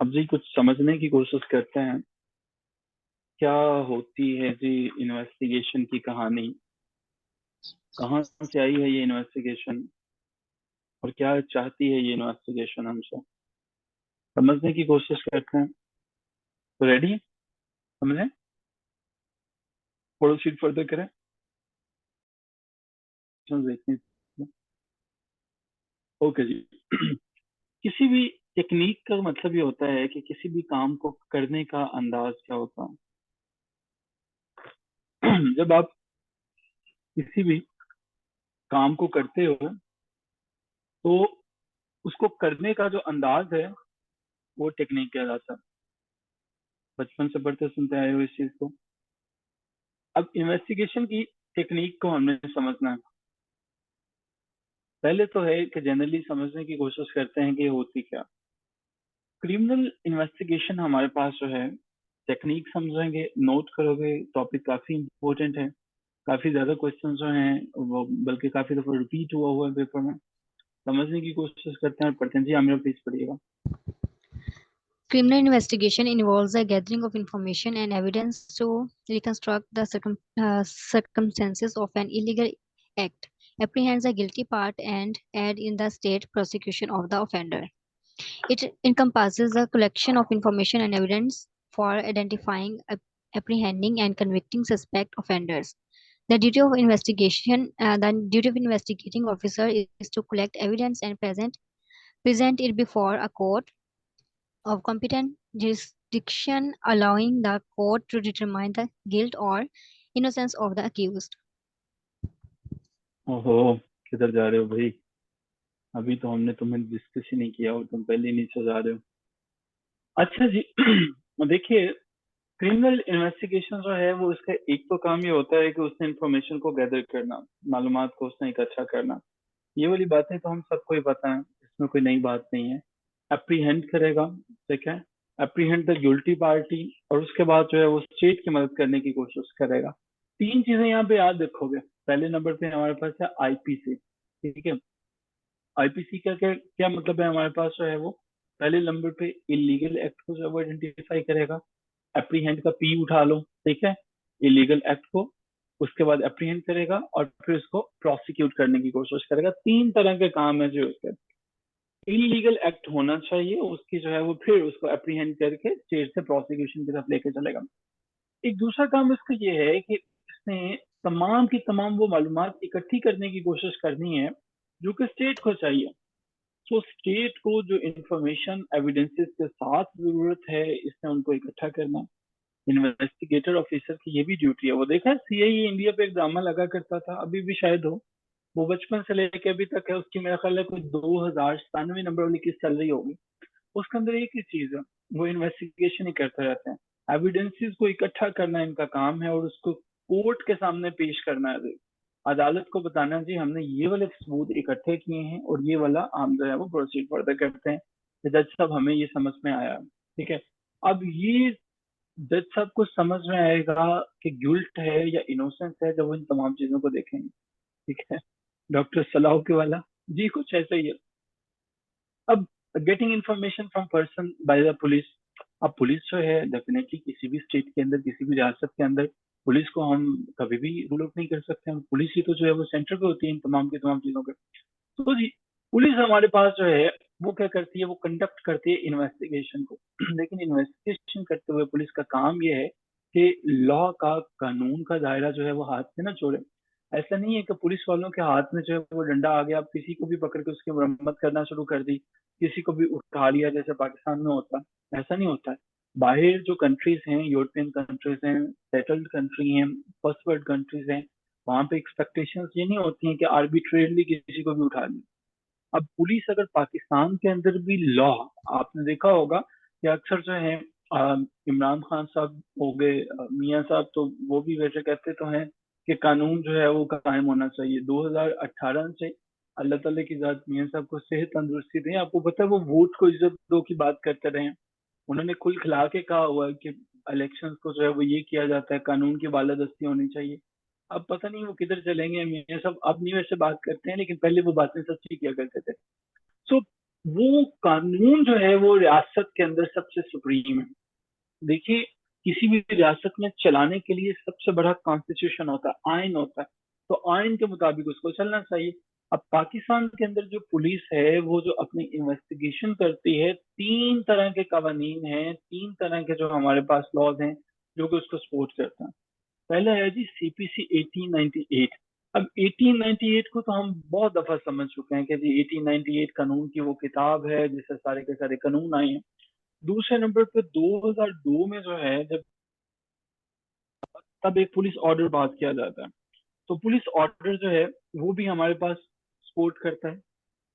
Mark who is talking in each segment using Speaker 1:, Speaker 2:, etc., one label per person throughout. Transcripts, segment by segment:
Speaker 1: अब जी कुछ समझने की कोशिश करते हैं। क्या होती है जी इन्वेस्टिगेशन की कहानी? कहाँ से आई है ये इन्वेस्टिगेशन? और क्या चाहती है ये इन्वेस्टिगेशन हमसे? समझने की कोशिश करते हैं। तो रेडी है? समझे? प्रोसीड फर्दर करें? देखते हैं। ओके जी। किसी भी टेक्निक का मतलब ये होता है कि किसी भी काम को करने का अंदाज क्या होता है। जब आप किसी भी काम को करते हो तो उसको करने का जो अंदाज है वो टेक्निक कहलाता है। बचपन से पढ़ते सुनते आए हो इस चीज को। अब इन्वेस्टिगेशन की टेक्निक को हमने समझना है। पहले तो है कि जनरली समझने की कोशिश करते हैं कि ये होती क्या। क्रिमिनल इन्वेस्टिगेशन हमारे पास जो है टेक्निक समझेंगे, नोट करोगे, टॉपिक काफी इंपॉर्टेंट है। काफी ज्यादा क्वेश्चन जो हैं वो बल्कि काफी दफा रिपीट हुआ है पेपर में। समझने की कोशिश करते हैं और पढ़ते हैं जी। आप मेरा प्लीज पढ़िएगा।
Speaker 2: Criminal investigation involves the gathering of information and evidence to reconstruct the circumstances of an illegal act, apprehend the guilty part, and aid in the state prosecution of the offender. It encompasses the collection of information and evidence for identifying, apprehending, and convicting suspect offenders. The duty of investigating officer is to collect evidence and present it before a court of competent jurisdiction, allowing the court to determine the guilt or innocence of the accused.
Speaker 1: ओहो, किधर जा रहे हो भाई? अभी तो हमने तुम्हें डिस्कस ही नहीं किया और तुम पहले ही नीचे जा रहे हो। अच्छा जी। देखिए, क्रिमिनल इन्वेस्टिगेशन जो है वो इसका एक तो काम ये होता है कि उसने इंफॉर्मेशन को गैदर करना, मालूमात को उसने इकट्ठा करना। ये वाली बातें तो हम सबको ही पता है, इसमें कोई नई बात नहीं है। अप्रीहेंड करेगा, ठीक है। Apprehend the guilty party. और उसके बाद जो है वो स्टेट की मदद करने की कोशिश करेगा। तीन चीजें यहाँ पे याद रखोगे। पहले नंबर पे हमारे पास है आईपीसी, ठीक है। आईपीसी का क्या क्या मतलब है? हमारे पास जो है वो पहले नंबर पे इलीगल एक्ट को जो है वो आइडेंटिफाई करेगा। अप्रीहेंड का पी उठा लो, ठीक है। इलीगल एक्ट को उसके बाद अप्रीहेंड करेगा और फिर उसको प्रोसिक्यूट करने की कोशिश करेगा। तीन तरह के काम है जो उसके। इलीगल एक्ट होना चाहिए उसकी जो है वो, फिर उसको अप्रीहेंड करके स्टेट से प्रोसिक्यूशन की तरफ लेके चलेगा। एक दूसरा काम इसका ये है कि इसने तमाम की तमाम वो मालूमात इकट्ठी करने की कोशिश करनी है जो कि स्टेट को चाहिए। तो स्टेट को जो इंफॉर्मेशन एविडेंसेस के साथ जरूरत है, इसने उनको इकट्ठा करना। इन्वेस्टिगेटर ऑफिसर की ये भी ड्यूटी है। वो देखा है सीआईए इंडिया पे एक ड्रामा लगा करता था, अभी भी शायद हो। वो बचपन से लेके अभी तक है। उसकी मेरा ख्याल है कोई 2097 नंबर वाली किस्त चल रही होगी। उसके अंदर एक ही चीज है, वो इन्वेस्टिगेशन ही करते रहते हैं। एविडेंसेस को इकट्ठा करना इनका काम है और उसको कोर्ट के सामने पेश करना है। अदालत को बताना जी हमने ये वाले सबूत इकट्ठे किए हैं और ये वाला हम जो है वो प्रोसीड फर्दर करते हैं। तो जज साहब हमें ये समझ में आया, ठीक है। अब ये जज साहब को समझ में आएगा कि गिल्ट है या इनोसेंस है जब वो इन तमाम चीजों को देखेंगे, ठीक है। डॉक्टर सलाह के वाला जी कुछ ऐसा ही है। अब getting information from person by the police. अब पुलिस जो है डेफिनेटली किसी भी स्टेट के अंदर, किसी भी रियासत के अंदर पुलिस को हम कभी भी रूल आउट नहीं कर सकते हैं। पुलिस ही तो जो है वो सेंटर पे होती है इन तमाम की तमाम चीजों के। तो जी पुलिस हमारे पास जो है वो क्या करती है, वो कंडक्ट करती है इन्वेस्टिगेशन को। लेकिन इन्वेस्टिगेशन करते हुए पुलिस का काम ये है कि लॉ का, कानून का दायरा जो है वो हाथ से ना छोड़े। ऐसा नहीं है कि पुलिस वालों के हाथ में जो है वो डंडा आ गया, आप किसी को भी पकड़ के उसकी मरम्मत करना शुरू कर दी, किसी को भी उठा लिया जैसे पाकिस्तान में होता है। ऐसा नहीं होता है। बाहर जो कंट्रीज हैं, यूरोपियन कंट्रीज हैं, सेटल्ड कंट्री हैं, फर्स्ट वर्ल्ड कंट्रीज हैं, वहां पे एक्सपेक्टेशंस ये नहीं होती हैं कि आर्बिट्रेरली किसी को भी उठा लिया। अब पुलिस अगर पाकिस्तान के अंदर भी लॉ, आपने देखा होगा कि अक्सर जो है इमरान खान साहब हो गए, मियां साहब, तो वो भी वैसे कहते तो हैं कि कानून जो है वो कायम होना चाहिए। 2018 से अल्लाह ताला की जात मियां साहब को सेहत तंदुरुस्ती दें। आपको पता है वो वोट को इज्जत दो की बात करते रहे हैं। उन्होंने खुल खिला के कहा हुआ है कि इलेक्शंस को जो है वो ये किया जाता है, कानून की बालादस्ती होनी चाहिए। अब पता नहीं वो किधर चलेंगे। ये सब अब नहीं वैसे बात करते हैं लेकिन पहले वो बातें सच्ची किया करते थे। सो वो कानून जो है वो रियासत के अंदर सबसे सुप्रीम है। देखिए, किसी भी रियासत में चलाने के लिए सबसे बड़ा कॉन्स्टिट्यूशन होता है, आइन होता है, तो आइन के मुताबिक उसको चलना चाहिए। अब पाकिस्तान के अंदर जो पुलिस है वो जो अपनी इन्वेस्टिगेशन करती है, 3 तरह के कवानीन हैं, 3 तरह के जो हमारे पास लॉज हैं जो कि उसको सपोर्ट करते हैं। पहले है जी सीपीसी 1898। अब 1898 को तो हम बहुत दफा समझ चुके हैं कि जी 1898 कानून की वो किताब है जिससे सारे के सारे कानून आए हैं। दूसरे नंबर पे 2002 में जो है जब तब एक पुलिस ऑर्डर पास किया जाता है, तो पुलिस ऑर्डर जो है वो भी हमारे पास सपोर्ट करता है।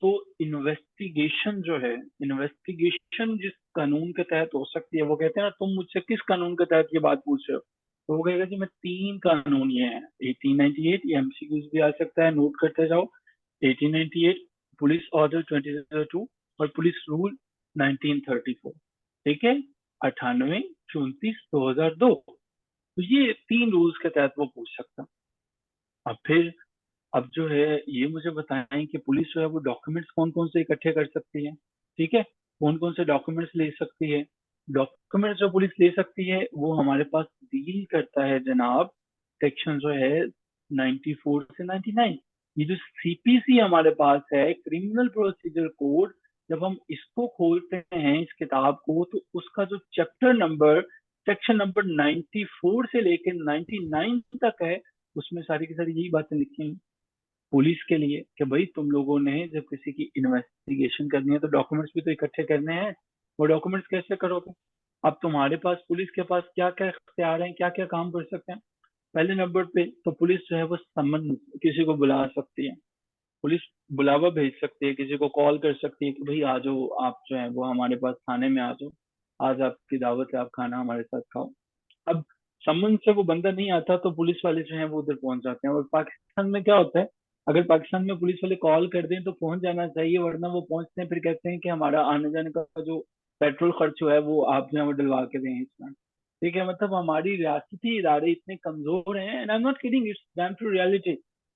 Speaker 1: तो इन्वेस्टिगेशन जो है, इन्वेस्टिगेशन जिस कानून के तहत हो सकती है, वो कहते हैं ना तुम मुझसे किस कानून के तहत ये बात पूछ रहे हो, तो वो कहेगा जी मैं 3 कानून ये हैं 1898, ये एमसीक्यूज भी आ सकता है, नोट करते जाओ। 1898, पुलिस ऑर्डर 2002 और पुलिस रूल 1934। ठीक है, 98, 34, 2002। तो ये 3 रूल्स के तहत वो पूछ सकता है। अब फिर अब जो है ये मुझे बताएं कि पुलिस जो है वो डॉक्यूमेंट्स कौन कौन से इकट्ठे कर सकती है। ठीक है, कौन कौन से डॉक्यूमेंट्स ले सकती है। डॉक्यूमेंट्स जो पुलिस ले सकती है वो हमारे पास डील करता है जनाब, सेक्शन जो है 94 से 99। ये जो सीपीसी हमारे पास है, क्रिमिनल प्रोसीजर कोड, जब हम इसको खोलते हैं इस किताब को, तो उसका जो चैप्टर नंबर, सेक्शन नंबर 94 से लेकर 99 तक है, उसमें सारी की सारी यही बातें लिखी हैं पुलिस के लिए कि भाई तुम लोगों ने जब किसी की इन्वेस्टिगेशन करनी है तो डॉक्यूमेंट्स भी तो इकट्ठे करने हैं। वो डॉक्यूमेंट्स कैसे करोगे? अब तुम्हारे पास, पुलिस के पास क्या क्या इख्तियार हैं, क्या क्या काम कर सकते हैं। पहले नंबर पे तो पुलिस जो है वो समन किसी को बुला सकती है, पुलिस बुलावा भेज सकती है, किसी को कॉल कर सकती है कि भाई आ जाओ, आप जो है वो हमारे पास थाने में आ जाओ, आज आपकी दावत है, आप खाना हमारे साथ खाओ। अब समन से वो बंदा नहीं आता तो पुलिस वाले जो है वो उधर पहुंच जाते हैं। और पाकिस्तान में क्या होता है, अगर पाकिस्तान में पुलिस वाले कॉल कर दें तो पहुंच जाना चाहिए, वरना वो पहुंचते हैं फिर कहते हैं कि हमारा आने जाने का जो पेट्रोल खर्च हुआ है वो आप जो है वो डलवा के दें इसमें। ठीक है, मतलब हमारी रियासती इदारे इतने कमजोर हैं, and I am not kidding, it's damn to reality.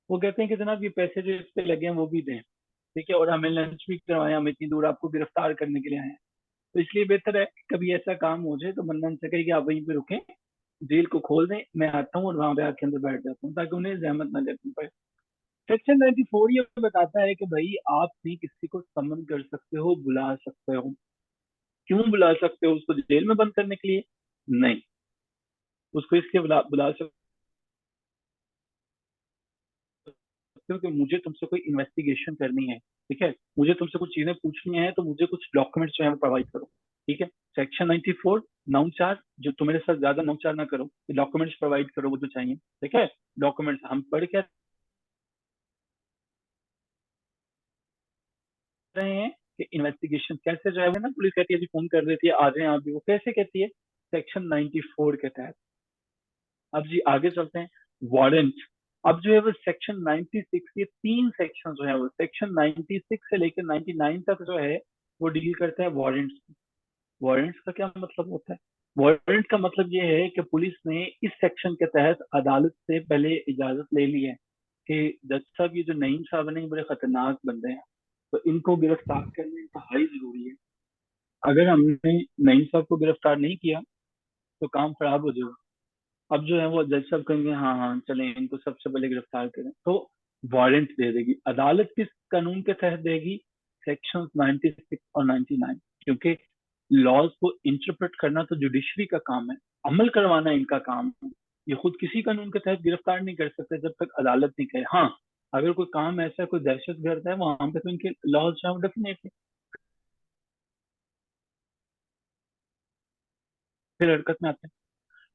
Speaker 1: वो कहते हैं कि जनाब ये पैसे जो इस पे लगे हैं वो भी दें। ठीक है, और हमें लंच भी करवाएं, हम इतनी दूर आपको गिरफ्तार करने के लिए आए हैं। तो इसलिए बेहतर है कि कभी ऐसा काम हो जाए तो बंदा उनसे कहे कि आप वहीं पे रुकें, जेल को खोल दें, मैं आता हूँ और वहां पे आके अंदर बैठ जाता हूँ ताकि उन्हें जहमत ना लेनी पड़े। सेक्शन 94 ये बताता है कि भाई आप भी किसी को समन कर सकते हो, बुला सकते हो। क्यों बुला सकते हो? उसको जेल में बंद करने के लिए नहीं, उसको इसलिए बुला बुला सकते हो कि मुझे तुमसे कोई इन्वेस्टिगेशन करनी है। ठीक है, मुझे तुमसे कुछ चीजें पूछनी है तो मुझे कुछ डॉक्यूमेंट्स जो है प्रोवाइड करो। ठीक है, सेक्शन 94 नाउनचार, जो तुम मेरे साथ ज्यादा नाउनचार ना करो, डॉक्यूमेंट्स प्रोवाइड करो वो जो चाहिए। ठीक है, डॉक्यूमेंट्स हम पढ़ के रहे हैं कि इन्वेस्टिगेशन कैसे जो है ना, पुलिस कहती है जी फोन कर देती है आ जाए आप भी, वो कैसे कहती है? सेक्शन 94 के तहत। अब जी आगे चलते हैं, वारंट। अब जो है वो सेक्शन 96, ये 3 सेक्शन जो है वो सेक्शन 96 से लेकर 99 तक जो है वो डील करता है वारंट्स। वारंट्स का क्या मतलब होता है? वारंट का मतलब ये है कि पुलिस ने इस सेक्शन के तहत अदालत से पहले इजाजत ले ली है कि जज साहब ये जो नईम साहब ने बड़े खतरनाक बंदे हैं, तो इनको गिरफ्तार करना इंतहाई जरूरी है। अगर हमने नईम साहब को गिरफ्तार नहीं किया तो काम खराब हो जाएगा। अब जो है वो जज साहब कहेंगे हाँ हाँ चलें इनको सबसे पहले गिरफ्तार करें, तो वारंट दे देगी अदालत। किस कानून के तहत देगी? सेक्शन 96 और 99। क्योंकि लॉज को इंटरप्रेट करना तो जुडिशरी का काम है, अमल करवाना इनका काम है। ये खुद किसी कानून के तहत गिरफ्तार नहीं कर सकते जब तक अदालत नहीं कहे। हाँ, अगर कोई काम ऐसा कोई दहशत गर्द है वहां पे तो इनके लॉज जो है डेफिनेटली फिर हरकत में आते हैं।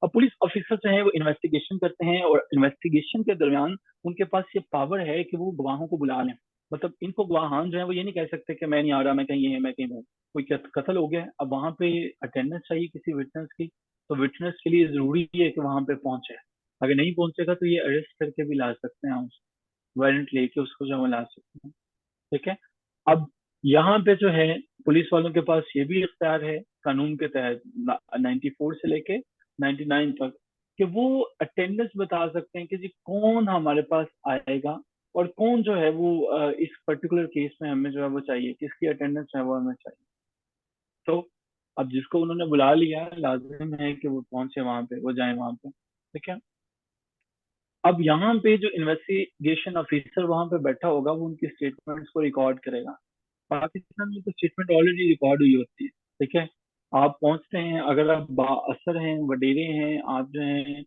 Speaker 1: अब पुलिस ऑफिसर जो है वो इन्वेस्टिगेशन करते हैं, और इन्वेस्टिगेशन के दरमियान उनके पास ये पावर है कि वो गवाहों को बुला लें। मतलब इनको गवाहान जो है वो ये नहीं कह सकते कि मैं नहीं आ रहा, मैं कहीं है मैं कहीं हूँ। कोई कत्ल हो गया है, अब वहां पे अटेंडेंस चाहिए किसी विटनेस की, तो विटनेस के लिए जरूरी है कि वहां पे पहुंचे। अगर नहीं पहुंचेगा तो ये अरेस्ट करके भी ला सकते हैं, वारंट लेके उसको जो है वो ला सकते हैं। ठीक है, अब यहाँ पे जो है पुलिस वालों के पास ये भी इख्तियार है कानून के तहत 94 से लेके 99 तक, कि वो अटेंडेंस बता सकते हैं कि जी कौन हमारे पास आएगा और कौन जो है वो इस पर्टिकुलर केस में हमें जो है वो चाहिए, किसकी अटेंडेंस है वो हमें चाहिए। तो अब जिसको उन्होंने बुला लिया है, लाजिम है कि वो पहुंचे वहां पे, वो जाए वहां पे, ठीक है। अब यहाँ पे जो इन्वेस्टिगेशन ऑफिसर वहां पे बैठा होगा वो उनकी स्टेटमेंट्स को रिकॉर्ड करेगा। पाकिस्तान में तो स्टेटमेंट ऑलरेडी रिकॉर्ड हुई होती है, ठीक है। आप पहुंचते हैं, अगर आप बाअसर हैं, वडेरे हैं, आप जो हैं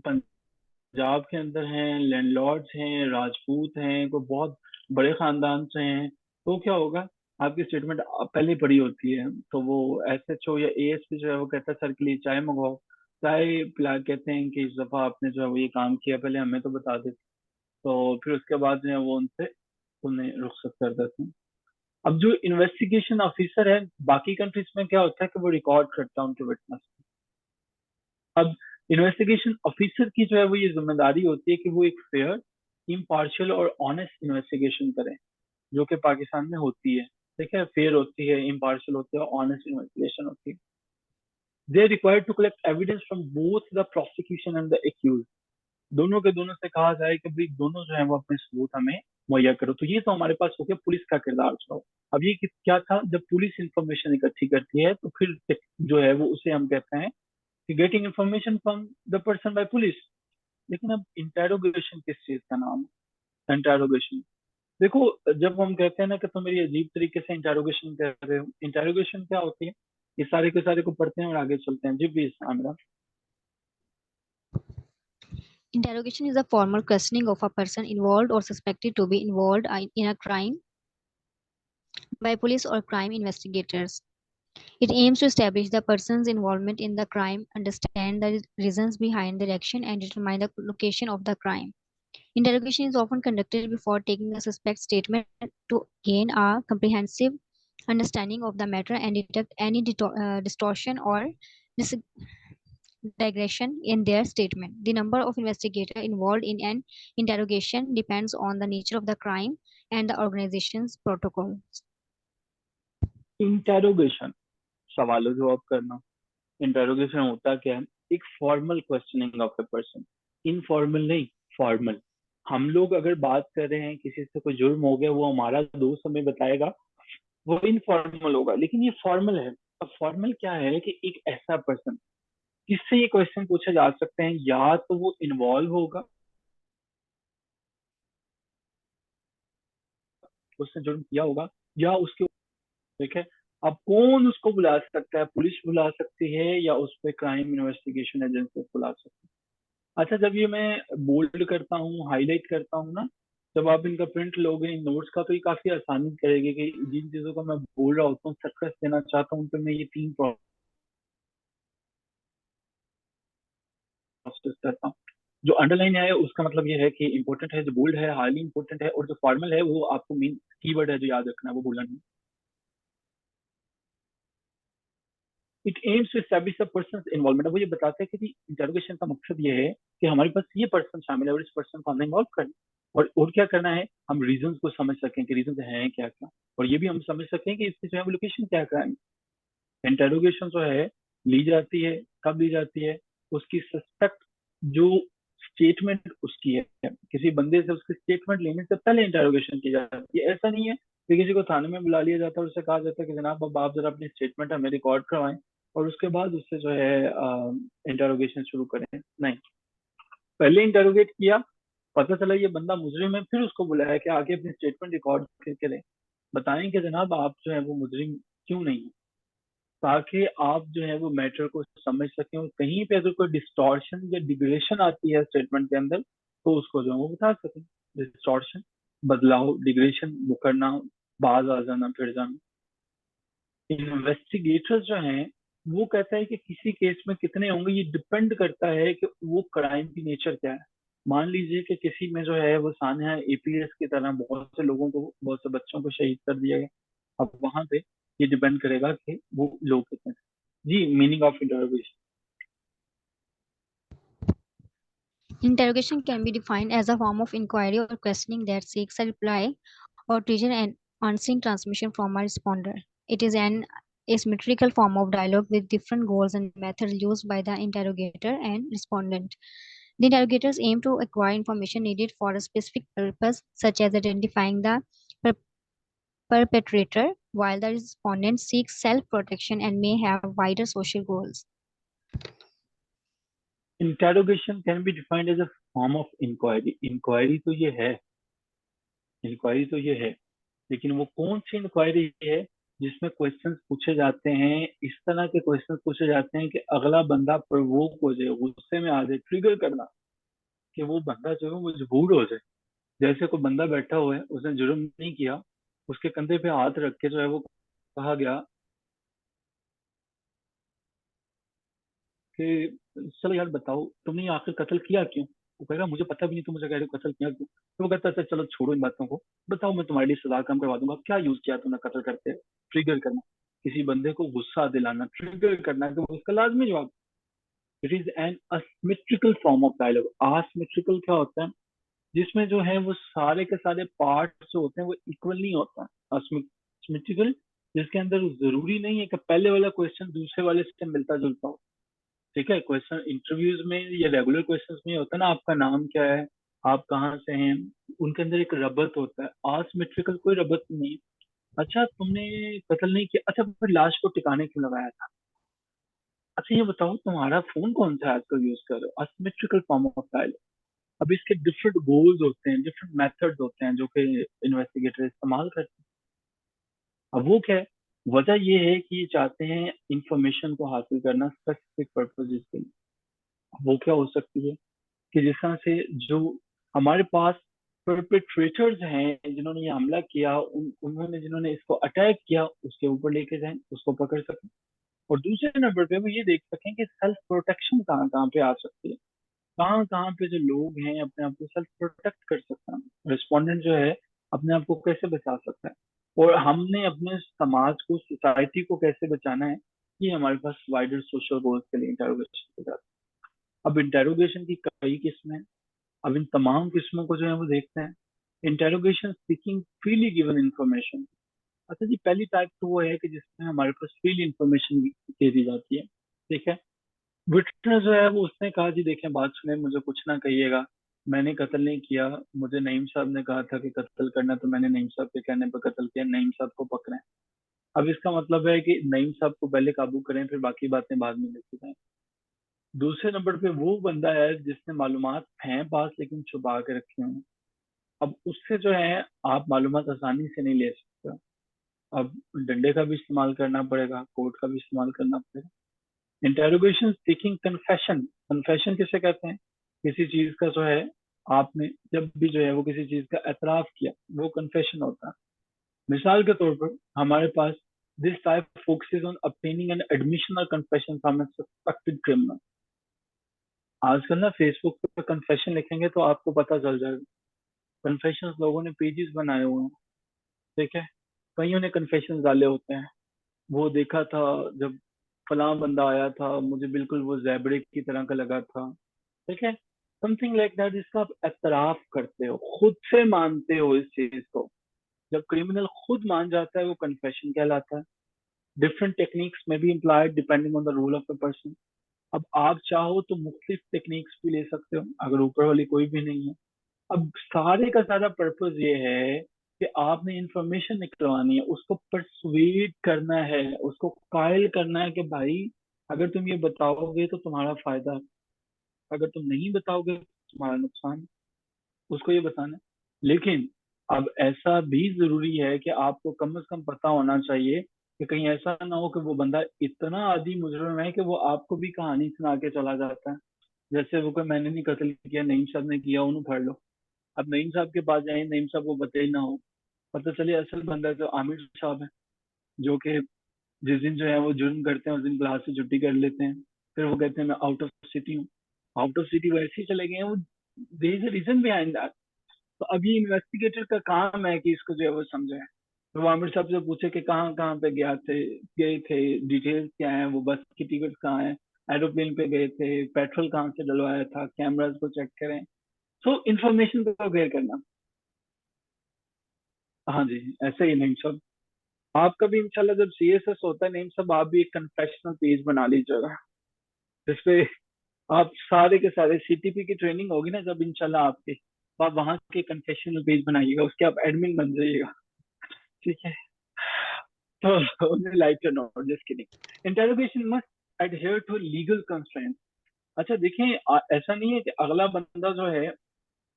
Speaker 1: पंजाब के अंदर हैं, लैंडलॉर्ड्स हैं, राजपूत हैं, कोई बहुत बड़े खानदान से हैं, तो क्या होगा, आपकी स्टेटमेंट पहले पड़ी होती है। तो वो एसएचओ या एएसपी जो है वो कहता है सर के लिए चाय मंगवाओ, चाय पिला कहते हैं कि इस दफा आपने जो है वो ये काम किया, पहले हमें तो बता देते। तो फिर उसके बाद जो है वो उनसे उन्हें रुखसत कर देते हैं। अब जो इन्वेस्टिगेशन ऑफिसर है बाकी कंट्रीज में क्या होता है कि वो रिकॉर्ड करता है उनके विटनेस। अब इन्वेस्टिगेशन ऑफिसर की जो है वो ये जिम्मेदारी होती है कि वो एक फेयर, इम्पार्शियल और ऑनेस्ट इन्वेस्टिगेशन करें, जो कि पाकिस्तान में होती है, ठीक है। फेयर होती है, इम्पार्शियल होती है, ऑनेस्ट इन्वेस्टिगेशन होती है। They are required to collect evidence from both the prosecution and the accuse. दोनों के दोनों से कहा जाए कि भाई दोनों जो है वो अपने सबूत हमें मुहैया करो। तो ये तो हमारे पास हो गया पुलिस का किरदार जो। अब ये क्या था, जब पुलिस इंफॉर्मेशन इकट्ठी करती है तो फिर जो है वो उसे हम कहते हैं कि getting information from the person by police. लेकिन अब इंटेरोगेशन किस चीज का नाम है? इंटेरोगेशन, देखो, जब हम कहते हैं ना कि तुम मेरी अजीब तरीके से इंटेरोगेशन कर रहे हो, इंटेरोगेशन क्या होती है, ये सारे के सारे को पढ़ते हैं और आगे चलते हैं। जी please Amira.
Speaker 2: Interrogation is a formal questioning of a person involved or suspected to be involved in a crime by police or crime investigators. It aims to establish the person's involvement in the crime, understand the reasons behind the action, and determine the location of the crime. Interrogation is often conducted before taking a suspect's statement to gain a comprehensive understanding of the matter and detect any distortion or dis- digression in their statement. The number of investigators involved in an interrogation depends on the nature of the crime and the organization's protocols.
Speaker 1: Interrogation, सवालों जवाब करना। Interrogation होता क्या है, एक formal questioning of a person, informal नहीं, formal. हम लोग अगर बात कर रहे हैं किसी से कोई जुर्म हो गया, वो हमारा दोस्त हमें बताएगा, वो इनफॉर्मल होगा। लेकिन ये फॉर्मल है। अब फॉर्मल क्या है कि एक ऐसा पर्सन किससे ये क्वेश्चन पूछे जा सकते हैं, या तो वो इन्वॉल्व होगा, उसने जुर्म किया होगा, या उसके, ठीक है। अब कौन उसको बुला सकता है, पुलिस बुला सकती है या उस पर क्राइम इन्वेस्टिगेशन एजेंसी बुला सकती है। अच्छा, जब ये मैं बोल्ड करता हूँ, हाईलाइट करता हूँ ना, जब आप इनका प्रिंट लोगे इन नोट्स का, तो ये काफी आसानी करेगी कि जिन चीजों को मैं बोल रहा होता हूँ, सक्सेस देना चाहता हूँ, तो मैं ये 3 प्रोसेस करता हूँ। जो अंडरलाइन है उसका मतलब ये है कि इंपॉर्टेंट है, जो बोल्ड है हाईली इंपॉर्टेंट है, और जो फॉर्मल है वो आपको मेन कीवर्ड है जो याद रखना है, वो बोलना नहीं। It aims to establish the person involvement. अब वो ये बताते हैं कि इंटरोगेशन का मकसद ये है कि हमारे पास ये पर्सन शामिल है और इस पर्सन को हमने इन्वॉल्व करना, और क्या करना है, हम रीजंस को समझ सकें कि रीजन हैं क्या क्या, और ये भी हम समझ सकें कि इसकी जो है वो लोकेशन क्या क्या है। इंटेरोगेशन जो है ली जाती है, कब ली जाती है, उसकी सस्पेक्ट जो स्टेटमेंट उसकी है, किसी बंदे से उसकी स्टेटमेंट लेने से पहले इंटेरोगेशन की जाती है। ऐसा नहीं है कि किसी को थाने में बुला लिया जाता है और उससे कहा जाता है कि जनाब अब आप जरा अपनी स्टेटमेंट हमें रिकॉर्ड करवाएं और उसके बाद उससे जो है इंटेरोगेशन शुरू करें। नहीं, पहले इंटेरोगेट किया, पता चला ये बंदा मुजरिम है, फिर उसको बुलाया कि आगे अपनी स्टेटमेंट रिकॉर्ड करके लें, बताएं कि जनाब आप जो है वो मुजरिम क्यों नहीं है, ताकि आप जो है वो मैटर को समझ सकें, और कहीं पे अगर कोई डिस्टॉर्शन या डिग्रेशन आती है स्टेटमेंट के अंदर, तो उसको जो है वो बता सकें। डिस्टॉर्शन, बदलाव, डिग्रेशन, मुकरना, बाज आ जाना, फिर जाना। इन्वेस्टिगेटर जो हैं वो कहता है कि किसी केस में कितने होंगे, ये डिपेंड करता है कि वो क्राइम की नेचर क्या है। मान लीजिए कि किसी में जो है वो सानिया एपीएस की तरह बहुत से लोगों को, बहुत से बच्चों को शहीद कर दिया गया। अब वहां पे ये डिपेंड करेगा कि वो लोग कितने। जी, meaning of interrogation.
Speaker 2: Interrogation can be defined as a form of inquiry or questioning that seeks a reply or trigger an answering transmission from a responder. It is an asymmetrical form of dialogue with different goals and methods used by the interrogator and respondent. The interrogators aim to acquire information needed for a specific purpose, such as identifying the per- perpetrator, while the respondent seeks self-protection and may have wider social goals.
Speaker 1: Interrogation can be defined as a form of inquiry. Inquiry तो ये है, लेकिन वो कौन सी inquiry है जिसमें questions पूछे जाते हैं, इस तरह के क्वेश्चंस पूछे जाते हैं कि अगला बंदा प्रोवोक हो जाए, गुस्से में आ जाए, ट्रिगर करना, कि वो बंदा जो है मजबूर हो जाए। जैसे कोई बंदा बैठा हुआ है, उसने जुर्म नहीं किया, उसके कंधे पे हाथ रख के जो है वो कहा गया कि चलो यार बताओ तुमने ये आखिर कत्ल किया क्यों। वो कहेगा मुझे पता भी नहीं, तुम मुझे कह रहे हो कत्ल किया क्यों। तो वो कहता है चलो छोड़ो इन बातों को, बताओ मैं तुम्हारे लिए सजा कम करवा दूंगा, क्या यूज किया तुमने कत्ल करते। ट्रिगर करना, किसी बंदे को गुस्सा दिलाना, ट्रिगर करना, कि उसका लाजमी जवाब। It is an asymmetrical form of dialogue. Asymmetrical क्या होता है, जिसमें जो है वो सारे के सारे पार्ट जो होते हैं वो इक्वल नहीं होता। असिमेट्रिकल जिसके अंदर जरूरी नहीं है कि पहले वाला क्वेश्चन दूसरे वाले से मिलता जुलता हो। ठीक है, क्वेश्चन इंटरव्यूज में या रेगुलर क्वेश्चंस में होता है ना, आपका नाम क्या है, आप कहाँ से हैं, उनके अंदर एक रबत होता है। असिमेट्रिकल कोई रबत नहीं। अच्छा तुमने कत्ल नहीं किया, अच्छा फिर लाश को टिकाने क्यों लगाया था। अच्छा ये बताओ तुम्हारा फोन कौन सा आजकल यूज कर रहे हो। Asymmetrical form of dialogue. अब इसके डिफरेंट गोल्स होते हैं, डिफरेंट मेथड्स होते हैं जो कि इन्वेस्टिगेटर इस्तेमाल करते हैं। अब वो क्या है, वजह ये है कि ये चाहते हैं इंफॉर्मेशन को हासिल करना स्पेसिफिक पर्पजेज के लिए। वो क्या हो सकती है कि जिस तरह से जो हमारे पास परपेट्रेटर्स हैं जिन्होंने ये हमला किया, उन्होंने जिन्होंने इसको अटैक किया, उसके ऊपर लेके जाएं, उसको पकड़ सकें। और दूसरे नंबर पे वो ये देख सकें कि सेल्फ प्रोटेक्शन कहाँ कहाँ पे आ सकती है, कहाँ कहाँ पे जो लोग हैं अपने आप को सेल्फ प्रोटेक्ट कर सकते हैं, रिस्पोंडेंट जो है अपने आप को कैसे बचा सकता है, और हमने अपने समाज को, सोसाइटी को कैसे बचाना है। ये हमारे पास वाइडर सोशल गोल्स के लिए इंटरोगेशन के जाते हैं। अब इंटेरोगेशन की कई किस्में हैं। अब इन तमाम किस्मों को जो है वो देखते हैं। Interrogation seeking freely given information. अच्छा जी, पहली टाइप तो वो है कि जिसमें हमारे पास फ्रीली इंफॉर्मेशन दे दी जाती है। ठीक है, विटनेस जो है वो उसने कहा जी देखें बात सुने, मुझे कुछ ना कहिएगा, मैंने कत्ल नहीं किया, मुझे नईम साहब ने कहा था कि कत्ल करना, तो मैंने नईम साहब के कहने पर कत्ल किया, नईम साहब को पकड़े। अब इसका मतलब है कि नईम साहब को पहले काबू करें, फिर बाकी बातें बाद में लेती जाएं। दूसरे नंबर पे वो बंदा है जिसने मालूमात हैं पास लेकिन छुपा के रखे हैं। अब उससे जो है आप मालूमात आसानी से नहीं ले सकते। अब डंडे का भी इस्तेमाल करना पड़ेगा, कोर्ट का भी इस्तेमाल करना पड़ेगा। Interrogation seeking confession. कन्फेशन किसे कहते हैं, किसी चीज का जो है आपने जब भी जो है वो किसी चीज का एतराफ किया, वो कन्फेशन होता है। मिसाल के तौर पर हमारे पास this type focuses on obtaining an admission or confession from a suspected criminal। आजकल ना फेसबुक पे कन्फेशन लिखेंगे तो आपको पता चल जाएगा। कन्फेशन लोगों ने पेजेस बनाए हुए हैं। ठीक है, कईयों ने कन्फेशन डाले होते हैं। वो देखा था जब फलां बंदा आया था, मुझे बिल्कुल वो जैबरे की तरह का लगा था। ठीक है, समथिंग लाइक दैट, जिसका आप एतराफ करते हो, खुद से मानते हो इस चीज को। जब क्रिमिनल खुद मान जाता है वो कन्फेशन कहलाता है। डिफरेंट टेक्निक्स में भी employed depending on the role of the person. अब आप चाहो तो मुख्तलिफ टेक्निक्स भी ले सकते हो अगर ऊपर वाली कोई भी नहीं है। अब सारे का सारा पर्पज ये है कि आपने इंफॉर्मेशन निकलवानी है, उसको परसुएड करना है, उसको कायल करना है कि भाई अगर तुम ये बताओगे तो तुम्हारा फायदा है, अगर तुम नहीं बताओगे तो तुम्हारा नुकसान है। उसको ये बताना है। लेकिन अब ऐसा भी जरूरी है कि आपको कम से कम पता होना चाहिए कि कहीं ऐसा ना हो कि वो बंदा इतना आदी मुजरिम है कि वो आपको भी कहानी सुना के चला जाता है। जैसे वो कोई मैंने नहीं कत्ल किया, नईम साहब ने किया, उन्हें फड़ लो। अब नईम साहब के पास जाए, नईम साहब को पता ही ना हो, पता चले असल बंदा तो आमिर साहब है, जो कि जिस दिन जो है वो जुर्म करते हैं उस दिन क्लास से छुट्टी कर लेते हैं। फिर वो कहते हैं मैं आउट ऑफ सिटी हूँ। आउट ऑफ सिटी वैसे ही चले गए हैं वो, there is a reason behind that. तो अभी इन्वेस्टिगेटर का काम है कि इसको जो है वो समझे। तो वो आमिर साहब से पूछे कि कहाँ कहाँ पे गए थे, डिटेल्स क्या है, वो बस की टिकट कहाँ है, एरोप्लेन पे गए थे, पेट्रोल कहाँ से डलवाया था, कैमराज को चेक करें। तो इंफॉर्मेशन को क्लियर करना। हाँ जी, ऐसे ही नहीं सब। आपका भी इंशाल्लाह जब सीएसएस होता है नहीं सब, आप भी एक कन्फेशनल पेज बना लीजिएगा जिसपे आप सारे के सारे सीटीपी की ट्रेनिंग होगी ना जब इंशाल्लाह आपकी, तो आप वहां के कन्फेशनल पेज बनाइएगा, उसके आप एडमिन बन जाइएगा। ठीक है। तो only like to know, just kidding. Interrogation must adhere to legal constraints. अच्छा देखिए, ऐसा नहीं है कि अगला बंदा जो है,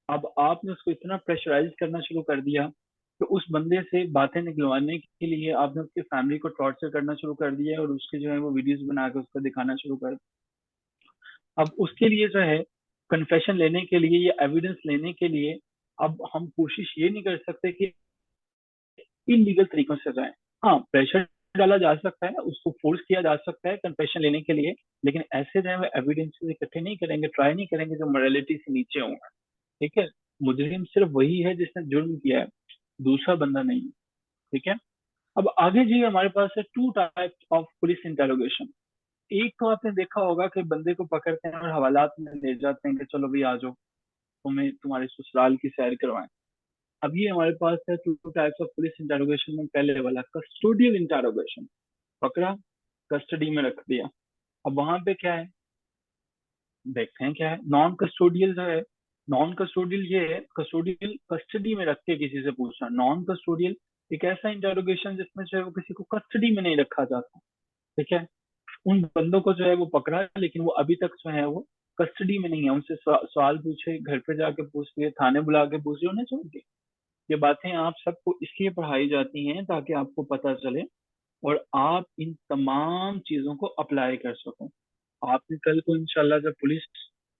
Speaker 1: अब आपने उसको इतना प्रेशराइज करना शुरू कर दिया कि उस बंदे से बातें निकलवाने के लिए आपने उसकी फैमिली को टॉर्चर करना शुरू कर दिया और उसके जो है वो वीडियोस बना के उसको दिखाना शुरू कर। अब उसके लिए जो है कन्फेशन लेने के लिए या एविडेंस लेने के लिए अब हम कोशिश ये नहीं कर सकते कि इलीगल तरीकों से जाए। हाँ, प्रेशर डाला जा सकता है, उसको फोर्स किया जा सकता है कन्फेशन लेने के लिए, लेकिन ऐसे जो है वो एविडेंसेस इकट्ठे नहीं करेंगे, ट्राई नहीं करेंगे जो मोरालिटी से नीचे होंगे। ठीक है। मुजरिम सिर्फ वही है जिसने जुर्म किया है, दूसरा बंदा नहीं है। ठीक है। अब आगे जी हमारे पास है two types of police interrogation. एक तो आपने देखा होगा कि बंदे को पकड़ते हैं और हवालात में ले जाते हैं कि चलो भाई आ जाओ, तुम्हें तुम्हारे ससुराल की सैर करवाएं। अब ये हमारे पास है two types of police interrogation में, पहले वाला कस्टोडियल इंटेरोगेशन, पकड़ा, कस्टडी में रख दिया। अब वहां पे क्या है, देखते हैं क्या है। नॉन कस्टोडियल जो है, नॉन कस्टोडियल ये है, कस्टोडियल कस्टडी में रख के किसी से पूछना। नॉन कस्टोडियल एक ऐसा इंटेरोगेशन जिसमें जो है वो किसी को कस्टडी में नहीं रखा जाता। ठीक है। उन बंदों को जो है वो पकड़ा लेकिन वो अभी तक जो है वो कस्टडी में नहीं है, उनसे सवाल पूछे, घर पे जाके पूछ लिए, थाने बुला के पूछ लिए, उन्हें छोड़ दिया। ये बातें आप सबको इसलिए पढ़ाई जाती हैं ताकि आपको पता चले और आप इन तमाम चीजों को अप्लाई कर सको। आपने कल को इंशाल्लाह जब पुलिस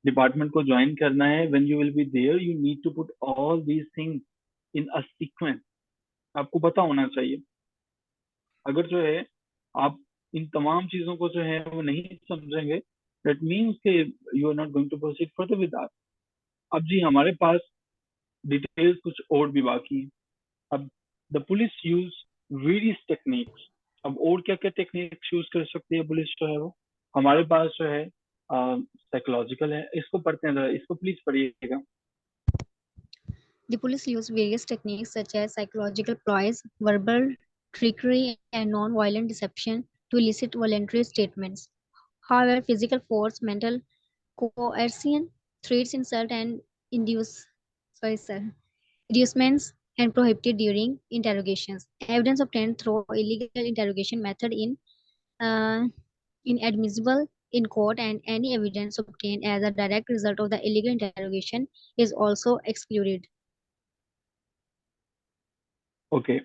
Speaker 1: डिपार्टमेंट को ज्वाइन करना है, when you will be there you need to put all these things in a sequence. आपको पता होना चाहिए। अगर जो है आप इन तमाम चीजों को जो है वो नहीं समझेंगे, दैट मीन्स के you are not going to proceed further with that. अब जी हमारे पास डिटेल्स कुछ और भी बाकी हैं। अब the police use various techniques. अब और क्या क्या टेक्निक्स यूज कर सकती है पुलिस जो है वो, हमारे पास जो है साइकोलॉजिकल है। इसको पढ़ते हैं जरा, इसको प्लीज पढ़िएगा।
Speaker 2: The police use various techniques such as psychological ploys, verbal trickery, and non-violent deception to elicit voluntary statements. However, physical force, mental coercion, threats, insult, and induce, sorry, sir, inducements and prohibited during interrogations. Evidence obtained through illegal interrogation method uh, inadmissible in court, and any evidence obtained as a direct result of the illegal interrogation is also excluded.
Speaker 1: Okay.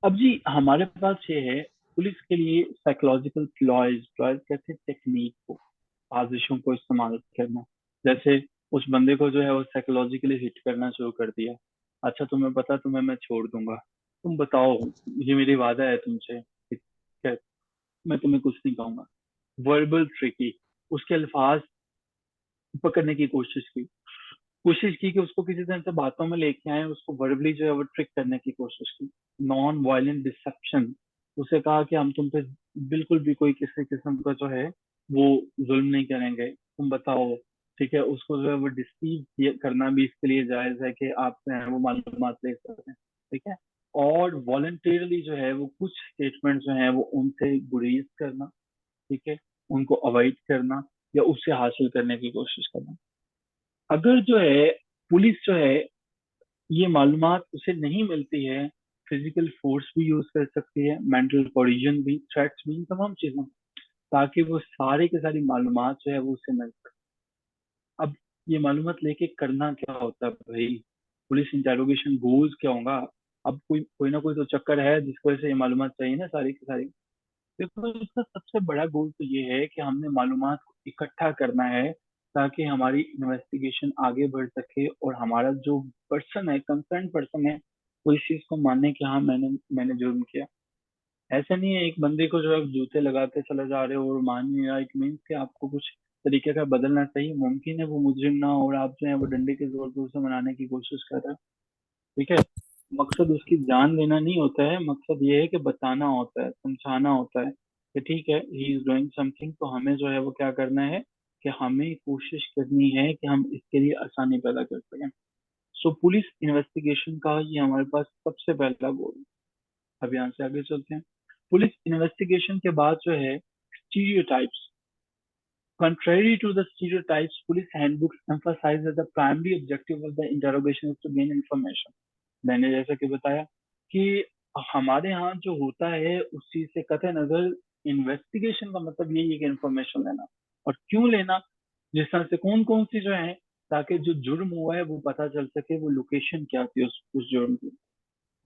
Speaker 1: अब जी हमारे पास ये है police के लिए psychological प्लॉयज, प्लॉयज कहते हैं technique को, साजिशों को इस्तेमाल करना। जैसे उस बंदे को जो है वो साइकोलॉजिकली हिट करना शुरू कर दिया। अच्छा तुम्हें पता, तुम्हें मैं छोड़ दूंगा, तुम बताओ, ये मेरी वादा है तुमसे, ठीक है, मैं तुम्हें कुछ नहीं कहूंगा। वर्बल ट्रिकी, उसके अल्फाज पकड़ने की कोशिश की कि उसको किसी तरह से बातों में लेके आए, उसको वर्बली जो है वो ट्रिक करने की कोशिश की। नॉन वायलेंट डिसेप्शन, उसे कहा कि हम तुम पे बिल्कुल भी कोई किसी किस्म का जो है वो जुल्म नहीं करेंगे, तुम बताओ। ठीक है। उसको जो है वो डिसीव करना भी इसके लिए जायज है कि आप जो है वो मालूमात ले सकते हैं। ठीक है। और वॉलंटरली जो है वो कुछ स्टेटमेंट जो है वो उनसे गुरेज करना। ठीक है। उनको अवॉइड करना या उससे हासिल करने की कोशिश करना। अगर जो है पुलिस जो है ये मालूमात उसे नहीं मिलती है, फिजिकल फोर्स भी यूज कर सकती है, मेंटल कोरिजन भी, थ्रेट्स भी, इन तमाम चीजों, ताकि वो सारे के सारी मालूमात जो है वो उसे मिल सके। अब ये मालूमात लेके करना क्या होता है भाई, पुलिस इंटेरोगेशन गोल्स क्या होगा। अब कोई कोई ना कोई तो चक्कर है जिसकी वजह से ये मालूमात चाहिए ना सारी की सारी। देखो इसका सबसे बड़ा गोल तो ये है कि हमने मालूमात को इकट्ठा करना है ताकि हमारी इन्वेस्टिगेशन आगे बढ़ सके और हमारा जो पर्सन है, कंसर्न पर्सन है, वो इस चीज को मानने कि हाँ मैंने मैंने जुर्म किया। ऐसा नहीं है एक बंदे को जो है जूते लगाते चले जा रहे हो और मान नहीं रहा, इट मीन्स कि आपको कुछ तरीके का बदलना चाहिए। मुमकिन है वो मुजरिम ना हो और आप जो है वो डंडे के जोर पे उसे मनाने की कोशिश कर रहे हो। ठीक है। मकसद उसकी जान लेना नहीं होता है, मकसद ये है कि बताना होता है, समझाना होता है कि ठीक है ही इज डूइंग समथिंग, तो हमें जो है वो क्या करना है कि हमें कोशिश करनी है कि हम इसके लिए आसानी पैदा कर सकें। सो पुलिस इन्वेस्टिगेशन का ये हमारे पास सबसे पहला गोल है। अब यहाँ से आगे चलते हैं। पुलिस इन्वेस्टिगेशन के बाद जो है stereotypes, Contrary to the stereotypes, police handbooks emphasize that the primary objective of the interrogation is to gain information. मैंने जैसा कि बताया कि हमारे यहाँ जो होता है उस चीज से कतई नजर इन्वेस्टिगेशन का मतलब यही है कि इंफॉर्मेशन लेना। और क्यों लेना? जिस तरह से कौन कौन सी जो है, ताकि जो जुर्म हुआ है वो पता चल सके, वो लोकेशन क्या थी उस जुर्म की,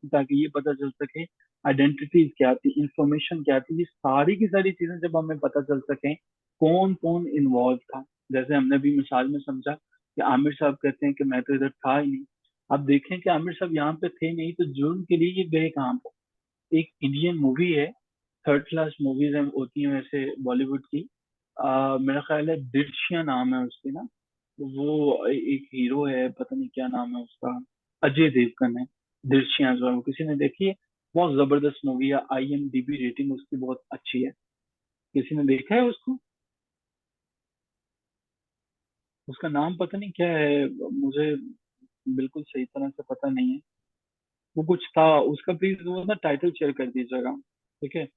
Speaker 1: ताकि ये पता चल सके आइडेंटिटीज क्या थी, इंफॉर्मेशन क्या थी, ये सारी की सारी चीजें जब हमें पता चल सके कौन कौन इन्वॉल्व था। जैसे हमने अभी मिसाल में समझा कि आमिर साहब कहते हैं कि मैं तो इधर था ही नहीं। अब देखें कि आमिर साहब यहाँ पे थे नहीं तो जुर्म के लिए ये गए कहाँ पर? एक इंडियन मूवी है, थर्ड क्लास मूवीज होती हैं वैसे बॉलीवुड की। मेरा ख्याल है दिलशिया नाम है उसकी ना। वो एक हीरो है, पता नहीं क्या नाम है उसका, अजय देवगन है। दिलशिया जो है वो किसी ने देखी है? बहुत जबरदस्त मूवी है, IMDb रेटिंग उसकी बहुत अच्छी है। किसी ने देखा है उसको? उसका नाम पता नहीं क्या है, मुझे बिल्कुल सही तरह से पता नहीं है। वो कुछ था उसका, प्लीज वो ना टाइटल शेयर कर दीजिएगा। ठीक है।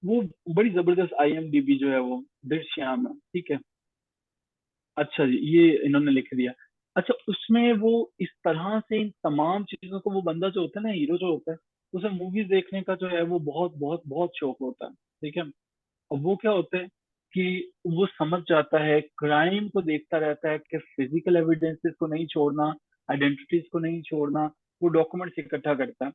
Speaker 1: वो बड़ी जबरदस्त IMDb जो है वो दृश्याम है। ठीक है। अच्छा जी, ये इन्होंने लिख दिया। अच्छा, उसमें वो इस तरह से इन तमाम चीजों को, वो बंदा जो होता है ना, हीरो जो होता है, उसे मूवीज देखने का जो है वो बहुत बहुत बहुत शौक होता है। ठीक है। और वो क्या होता है कि वो समझ जाता है, क्राइम को देखता रहता है कि फिजिकल एविडेंसेस को नहीं छोड़ना, आइडेंटिटीज को नहीं छोड़ना, वो डॉक्यूमेंट्स इकट्ठा करता है।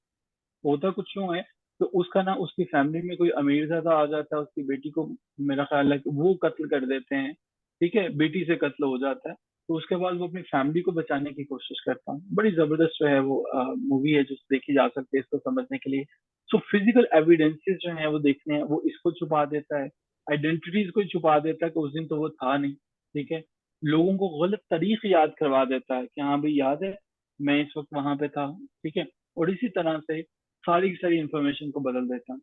Speaker 1: होता कुछ यूं है, तो उसका ना, उसकी फैमिली में कोई अमीर ज्यादा आ जाता है, उसकी बेटी को मेरा ख्याल है कि वो कत्ल कर देते हैं। ठीक है, बेटी से कत्ल हो जाता है। तो उसके बाद वो अपनी फैमिली को बचाने की कोशिश करता है। बड़ी जबरदस्त जो है वो मूवी है, जो देखी जा सकती है इसको समझने के लिए। सो फिजिकल एविडेंसेस जो है वो देखने हैं, वो इसको छुपा देता है, आइडेंटिटीज को छुपा देता है कि उस दिन तो वो था नहीं। ठीक है। लोगों को गलत तारीख याद करवा देता है कि हाँ भाई याद है, मैं इस वक्त वहां पे था। ठीक है। और इसी तरह से सारी की सारी इंफॉर्मेशन को बदल देता है।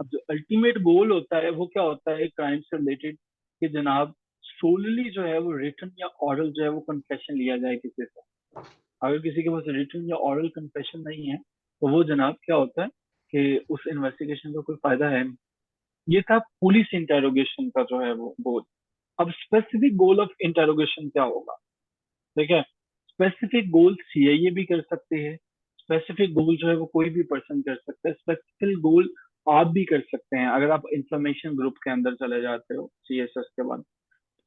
Speaker 1: अब जो अल्टीमेट गोल होता है वो क्या होता है क्राइम से रिलेटेड, कि जनाब सोलली जो है वो रिटर्न या ऑरल जो है वो कन्फेशन लिया जाए किसी से। अगर किसी के पास रिटर्न या ऑरल कन्फेशन नहीं है तो वो जनाब क्या होता है कि उस इन्वेस्टिगेशन का कोई फायदा है नहीं। ये था पुलिस इंटेरोगेशन का जो है वो गोल। अब स्पेसिफिक गोल ऑफ इंटेरोगेशन क्या होगा? ठीक है। स्पेसिफिक गोल CIA भी कर सकते हैं। स्पेसिफिक गोल जो है वो कोई भी पर्सन कर सकता है। स्पेसिफिक गोल आप भी कर सकते हैं अगर आप इंफॉर्मेशन ग्रुप के अंदर चले जाते हो CSS के बाद।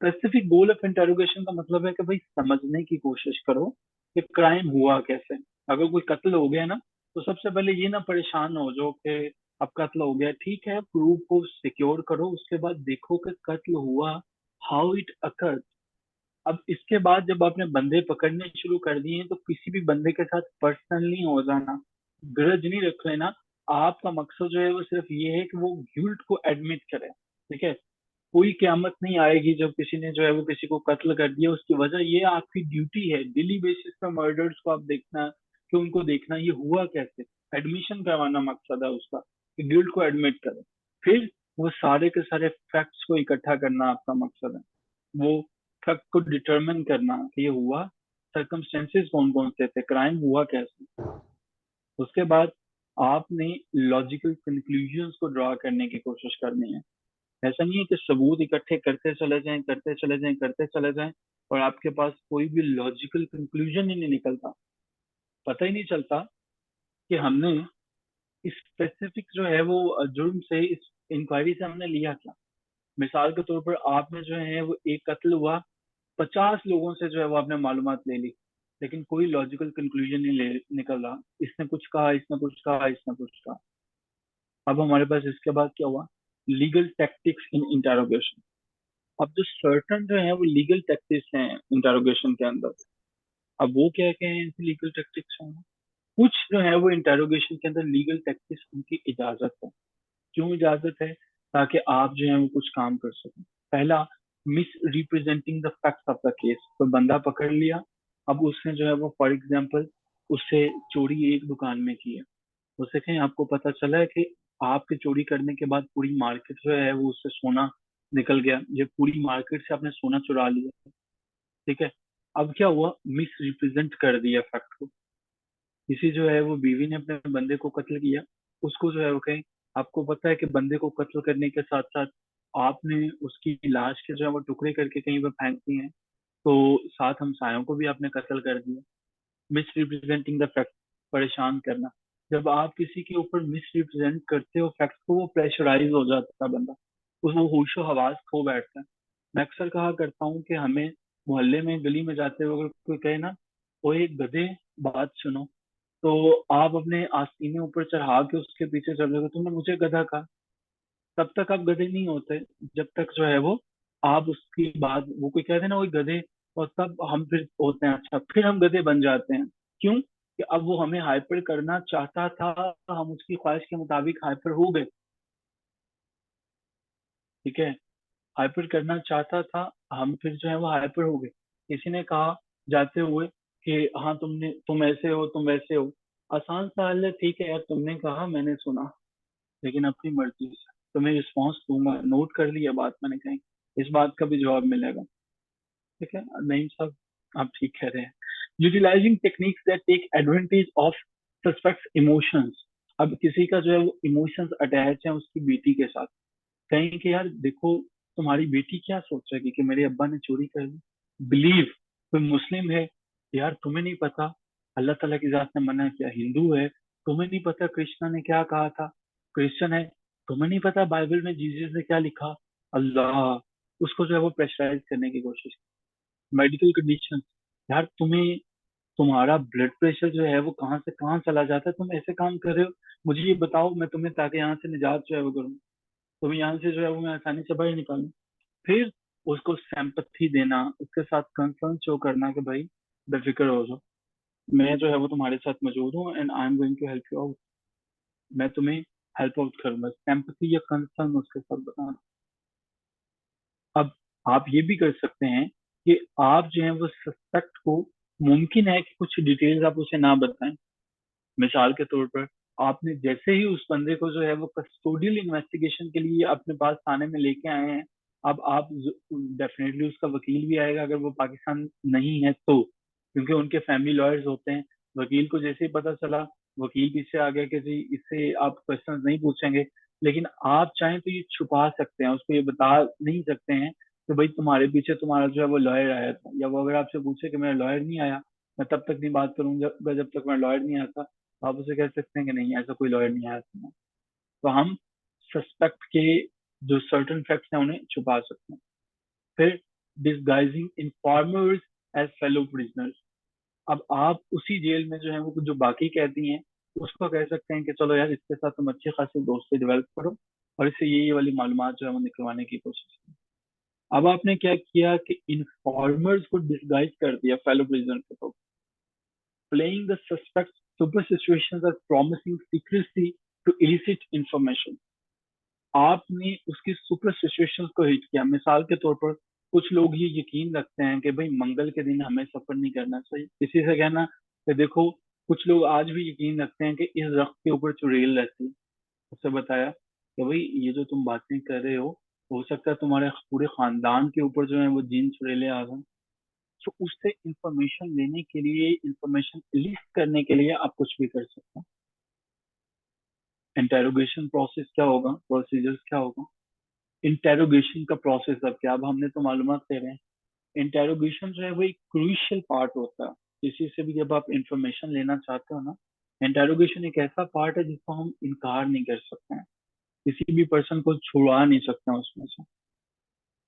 Speaker 1: स्पेसिफिक गोल ऑफ इंटेरोगेशन का मतलब है कि भाई समझने की कोशिश करो कि क्राइम हुआ कैसे। अगर कोई कत्ल हो गया ना, तो सबसे पहले ये ना परेशान हो जो कि अब कत्ल हो गया, ठीक है, प्रूफ को सिक्योर करो, उसके बाद देखो कि कत्ल हुआ, हाउ इट अकर। अब इसके बाद जब आपने बंदे पकड़ने शुरू कर दिए हैं तो किसी भी बंदे के साथ पर्सनल नहीं हो जाना, ग्रज नहीं रख लेना। आपका मकसद जो है वो सिर्फ ये है कि वो गिल्ट को एडमिट करे। ठीक है। कोई क्यामत नहीं आएगी जब किसी ने जो है वो किसी को कत्ल कर दिया, उसकी वजह ये आपकी ड्यूटी है डेली बेसिस पे मर्डर्स को आप देखना, कि उनको देखना ये हुआ कैसे, एडमिशन करवाना मकसद है उसका, कि गिल्ट को एडमिट करे। फिर वो सारे के सारे फैक्ट्स को इकट्ठा करना आपका मकसद है। वो फैक्ट को डिटरमिन करना कि ये हुआ, सर्कमस्टेंसेस कौन कौन से थे, क्राइम हुआ कैसे। उसके बाद आपने लॉजिकल कंक्लूजन्स को ड्रा करने की कोशिश करनी है। ऐसा नहीं है कि सबूत इकट्ठे करते चले जाएं, करते चले जाएं, करते चले जाएं, और आपके पास कोई भी लॉजिकल कंक्लूजन ही नहीं निकलता। पता ही नहीं चलता कि हमने इस स्पेसिफिक जो है वो जुर्म से, इस इंक्वायरी से हमने लिया क्या। मिसाल के तौर पर आपने जो है वो एक कत्ल हुआ, 50 लोगों से जो है वो आपने मालूमात ले ली, लेकिन कोई लॉजिकल कंक्लूजन नहीं निकल रहा। इसने कुछ कहा, इसने कुछ कहा, इसने कुछ कहा। अब हमारे पास इसके बाद क्या हुआ? लीगल टैक्टिक्स इन इंटेरोगेशन। अब जो सर्टन जो है वो लीगल टैक्टिक्स हैं इंटेरोगेशन के अंदर। अब वो क्या क्या है लीगल टैक्टिक्स हैं? कुछ जो है वो इंटेरोगेशन के अंदर लीगल टैक्टिक्स उनकी इजाजत है। क्यों इजाजत है? ताकि आप जो है वो कुछ काम कर सकें। पहला, miss representing the facts of the case. तो बंदा पकड़ लिया, अब उसने जो है वो फॉर एग्जाम्पल उससे चोरी एक दुकान में की है। उससे कहीं आपको पता चला है कि आपके चोरी करने के बाद पूरी मार्केट जो है वो उससे सोना निकल गया, ये पूरी मार्केट से आपने सोना चुरा लिया। ठीक है। अब क्या हुआ? मिस रिप्रेजेंट कर दिया फैक्ट को। किसी जो है वो बीवी ने अपने बंदे को कत्ल किया, उसको जो है वो कहीं, आपको पता है कि बंदे को कत्ल करने के साथ साथ आपने उसकी लाश के जो है वो टुकड़े करके कहीं पर फेंक दिए हैं, तो साथ हमसायों को भी आपने कत्ल कर दिया। मिस रिप्रेजेंटिंग द फैक्ट, परेशान करना। जब आप किसी के ऊपर मिस रिप्रेजेंट करते हो फैक्ट को, वो प्रेशराइज हो जाता है बंदा, वो होशो हवास खो बैठता है। मैं अक्सर कहा करता हूँ कि हमें मोहल्ले में गली में जाते हुए अगर कोई कहे ना, वो एक गधे बात सुनो, तो आप अपने आस्तीने ऊपर चढ़ा के उसके पीछे चल रहे हो, तुमने मुझे गधा कहा, तब तक आप गधे नहीं होते जब तक जो है वो आप उसकी बात, वो कोई कहते हैं ना वही गधे, और तब हम फिर होते हैं, अच्छा फिर हम गधे बन जाते हैं। क्यों? कि अब वो हमें हाइपर करना चाहता था, हम उसकी ख्वाहिश के मुताबिक हाइपर हो गए। ठीक है, हाइपर करना चाहता था, हम फिर जो है वो हाइपर हो गए। किसी ने कहा जाते हुए कि हाँ तुम ऐसे हो, तुम वैसे हो। आसान सा हल है, ठीक है यार, तुमने कहा मैंने सुना, लेकिन अपनी मर्जी से तुम्हें रिस्पॉन्स दूंगा, नोट कर लिया बात मैंने कही, इस बात का भी जवाब मिलेगा। ठीक है नहीं साहब, आप ठीक कह रहे हैं। Utilising techniques that take advantage of suspects emotions. अब किसी का जो है वो इमोशंस अटैच है उसकी बेटी के साथ, कहें कि यार देखो तुम्हारी बेटी क्या सोच रही है कि मेरे अब्बा ने चोरी कर ली। बिलीव, कोई मुस्लिम है, यार तुम्हें नहीं पता अल्लाह ताला की जात ने मना किया। हिंदू है, तुम्हें नहीं पता कृष्णा ने क्या कहा था। क्रिश्चियन है, तुम्हें नहीं पता बाइबल में जीसस ने क्या लिखा। अल्लाह, उसको जो है वो प्रेशराइज करने की कोशिश। मेडिकल कंडीशन, यार तुम्हें तुम्हारा ब्लड प्रेशर जो है वो कहाँ से कहाँ चला जाता है, तुम ऐसे काम कर रहे हो, मुझे ये बताओ मैं तुम्हें ताकि यहाँ से निजात जो है वो करूँ, तुम्हें यहाँ से जो है वो मैं आसानी से बाहर निकालूं। फिर उसको सिंपैथी देना, उसके साथ कंसर्न शो करना कि भाई बेफिक्र हो जाओ, मैं जो है वो तुम्हारे साथ मौजूद हूँ and I am going to help you out, मैं तुम्हें हेल्प आउट करूंगा, सिंपैथी या कंसर्न उसके साथ बताना। अब आप ये भी कर सकते हैं कि आप जो है वो सस्पेक्ट को, मुमकिन है कि कुछ डिटेल्स आप उसे ना बताएं। मिसाल के तौर पर आपने जैसे ही उस बंदे को जो है वो कस्टोडियल इन्वेस्टिगेशन के लिए अपने पास थाने में लेके आए हैं, अब आप डेफिनेटली उसका वकील भी आएगा अगर वो पाकिस्तान नहीं है तो, क्योंकि उनके फैमिली लॉयर्स होते हैं। वकील को जैसे ही पता चला, वकील पीछे आ गया कि जी इससे आप क्वेश्चन नहीं पूछेंगे, लेकिन आप चाहें तो ये छुपा सकते हैं, उसको ये बता नहीं सकते हैं कि भाई तुम्हारे पीछे तुम्हारा जो है वो लॉयर आया था, या वो अगर आपसे पूछे कि मेरा लॉयर नहीं आया, मैं तब तक नहीं बात करूंगा जब तक मेरा लॉयर नहीं आता, आप उसे कह सकते हैं कि नहीं ऐसा कोई लॉयर नहीं आया था। तो हम सस्पेक्ट के जो सर्टन फैक्ट्स हैं उन्हें छुपा सकते हैं। फिर डिसगाइजिंग इन्फॉर्मर्स एज फेलो प्रिजनर्स। अब आप उसी जेल में जो है वो जो बाकी कैदी हैं उसको कह सकते हैं कि चलो यार इसके साथ तुम अच्छी खासी दोस्ती डेवलप करो और इससे ये वाली मालूमात जो है वो निकलवाने की कोशिश करो। अब आपने क्या किया कि इन्फॉर्मर्स को डिसगाइज कर दिया फेलो प्रिजनर के तौर, playing the suspect's super situations as promising secrecy to elicit information। आपने उसकी सुपर सिचुएशंस को हिट किया। मिसाल के तौर पर कुछ लोग ये यकीन रखते हैं कि भाई मंगल के दिन हमें सफर नहीं करना चाहिए, इसी से कहना कि देखो कुछ लोग आज भी यकीन रखते हैं कि इस दरख्त के ऊपर चुड़ैल रहती है। उससे बताया कि भाई ये जो तुम बातें कर रहे हो सकता है तुम्हारे पूरे खानदान के ऊपर जो है वो जीन चुड़ैले आ गए। तो उससे इंफॉर्मेशन लेने के लिए, इंफॉर्मेशन लिस्ट करने के लिए आप कुछ भी कर सकते हैं। इंटेरोगेशन प्रोसेस क्या होगा, प्रोसीजर्स क्या होगा। इंटेरोगेशन का प्रोसेस अब क्या, अब हमने तो मालूमात दे रहे हैं। इंटेरोगेशन जो है वो एक क्रूशियल पार्ट होता है किसी से भी जब आप इंफॉर्मेशन लेना चाहते हो ना। इंटेरोगेशन एक ऐसा पार्ट है जिसको हम इनकार नहीं कर सकते हैं, किसी भी पर्सन को छुड़वा नहीं सकते हैं उसमें से।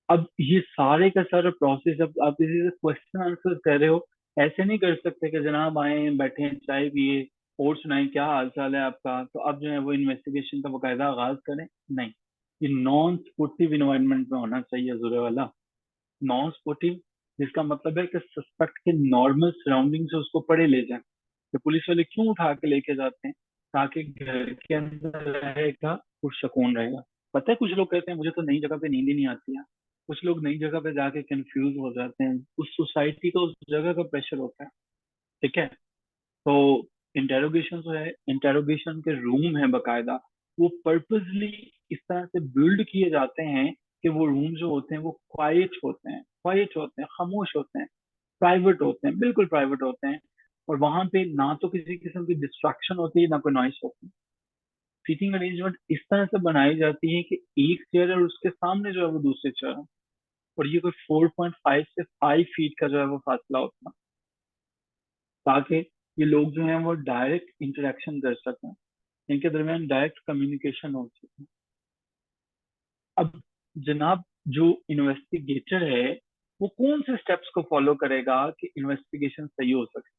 Speaker 1: अब ये सारे का सारा प्रोसेस, अब आप किसी से क्वेश्चन आंसर कर रहे हो, ऐसे नहीं कर सकते कि जनाब आए बैठे हैं चाय पिए और सुनाएं क्या हाल चाल है आपका, तो अब जो है वो इन्वेस्टिगेशन का बकायदा आगाज करें। नहीं, ये नॉन स्पोर्टिव इन्वायरमेंट में होना चाहिए जुड़े वाला। नॉन स्पोर्टिव जिसका मतलब है कि सस्पेक्ट के नॉर्मल सराउंडिंग से उसको पढ़े ले जाएं। तो पुलिस वाले क्यों उठा के लेके जाते हैं, ताकि घर के अंदर रहेगा पुरसकून रहेगा। पता है कुछ लोग कहते हैं मुझे तो नई जगह पे नींद ही नहीं आती है, कुछ लोग नई जगह पे जाके कंफ्यूज हो जाते हैं, उस सोसाइटी का उस जगह का प्रेशर होता है। ठीक है, तो इंटेरोगेशन जो है, इंटेरोगेशन के रूम है बकायदा, वो पर्पसली इस तरह से बिल्ड किए जाते हैं कि वो रूम जो होते हैं वो क्वाइट होते हैं, क्वाइट होते हैं, खामोश होते हैं, प्राइवेट होते हैं, बिल्कुल प्राइवेट होते हैं। और वहां पे ना तो किसी किस्म की डिस्ट्रैक्शन होती है ना कोई नॉइस होती है। सीटिंग अरेंजमेंट इस तरह से बनाई जाती है कि एक चेयर और उसके सामने जो है वो दूसरे चेयर है, और ये कोई 4.5 से 5 फीट का जो है वो फासला होता है, ताकि ये लोग जो हैं वो डायरेक्ट इंटरेक्शन कर सकें, इनके दरमियान डायरेक्ट कम्युनिकेशन हो सके। अब जनाब, जो इन्वेस्टिगेटर है वो कौन से स्टेप्स को फॉलो करेगा कि इन्वेस्टिगेशन सही हो सके?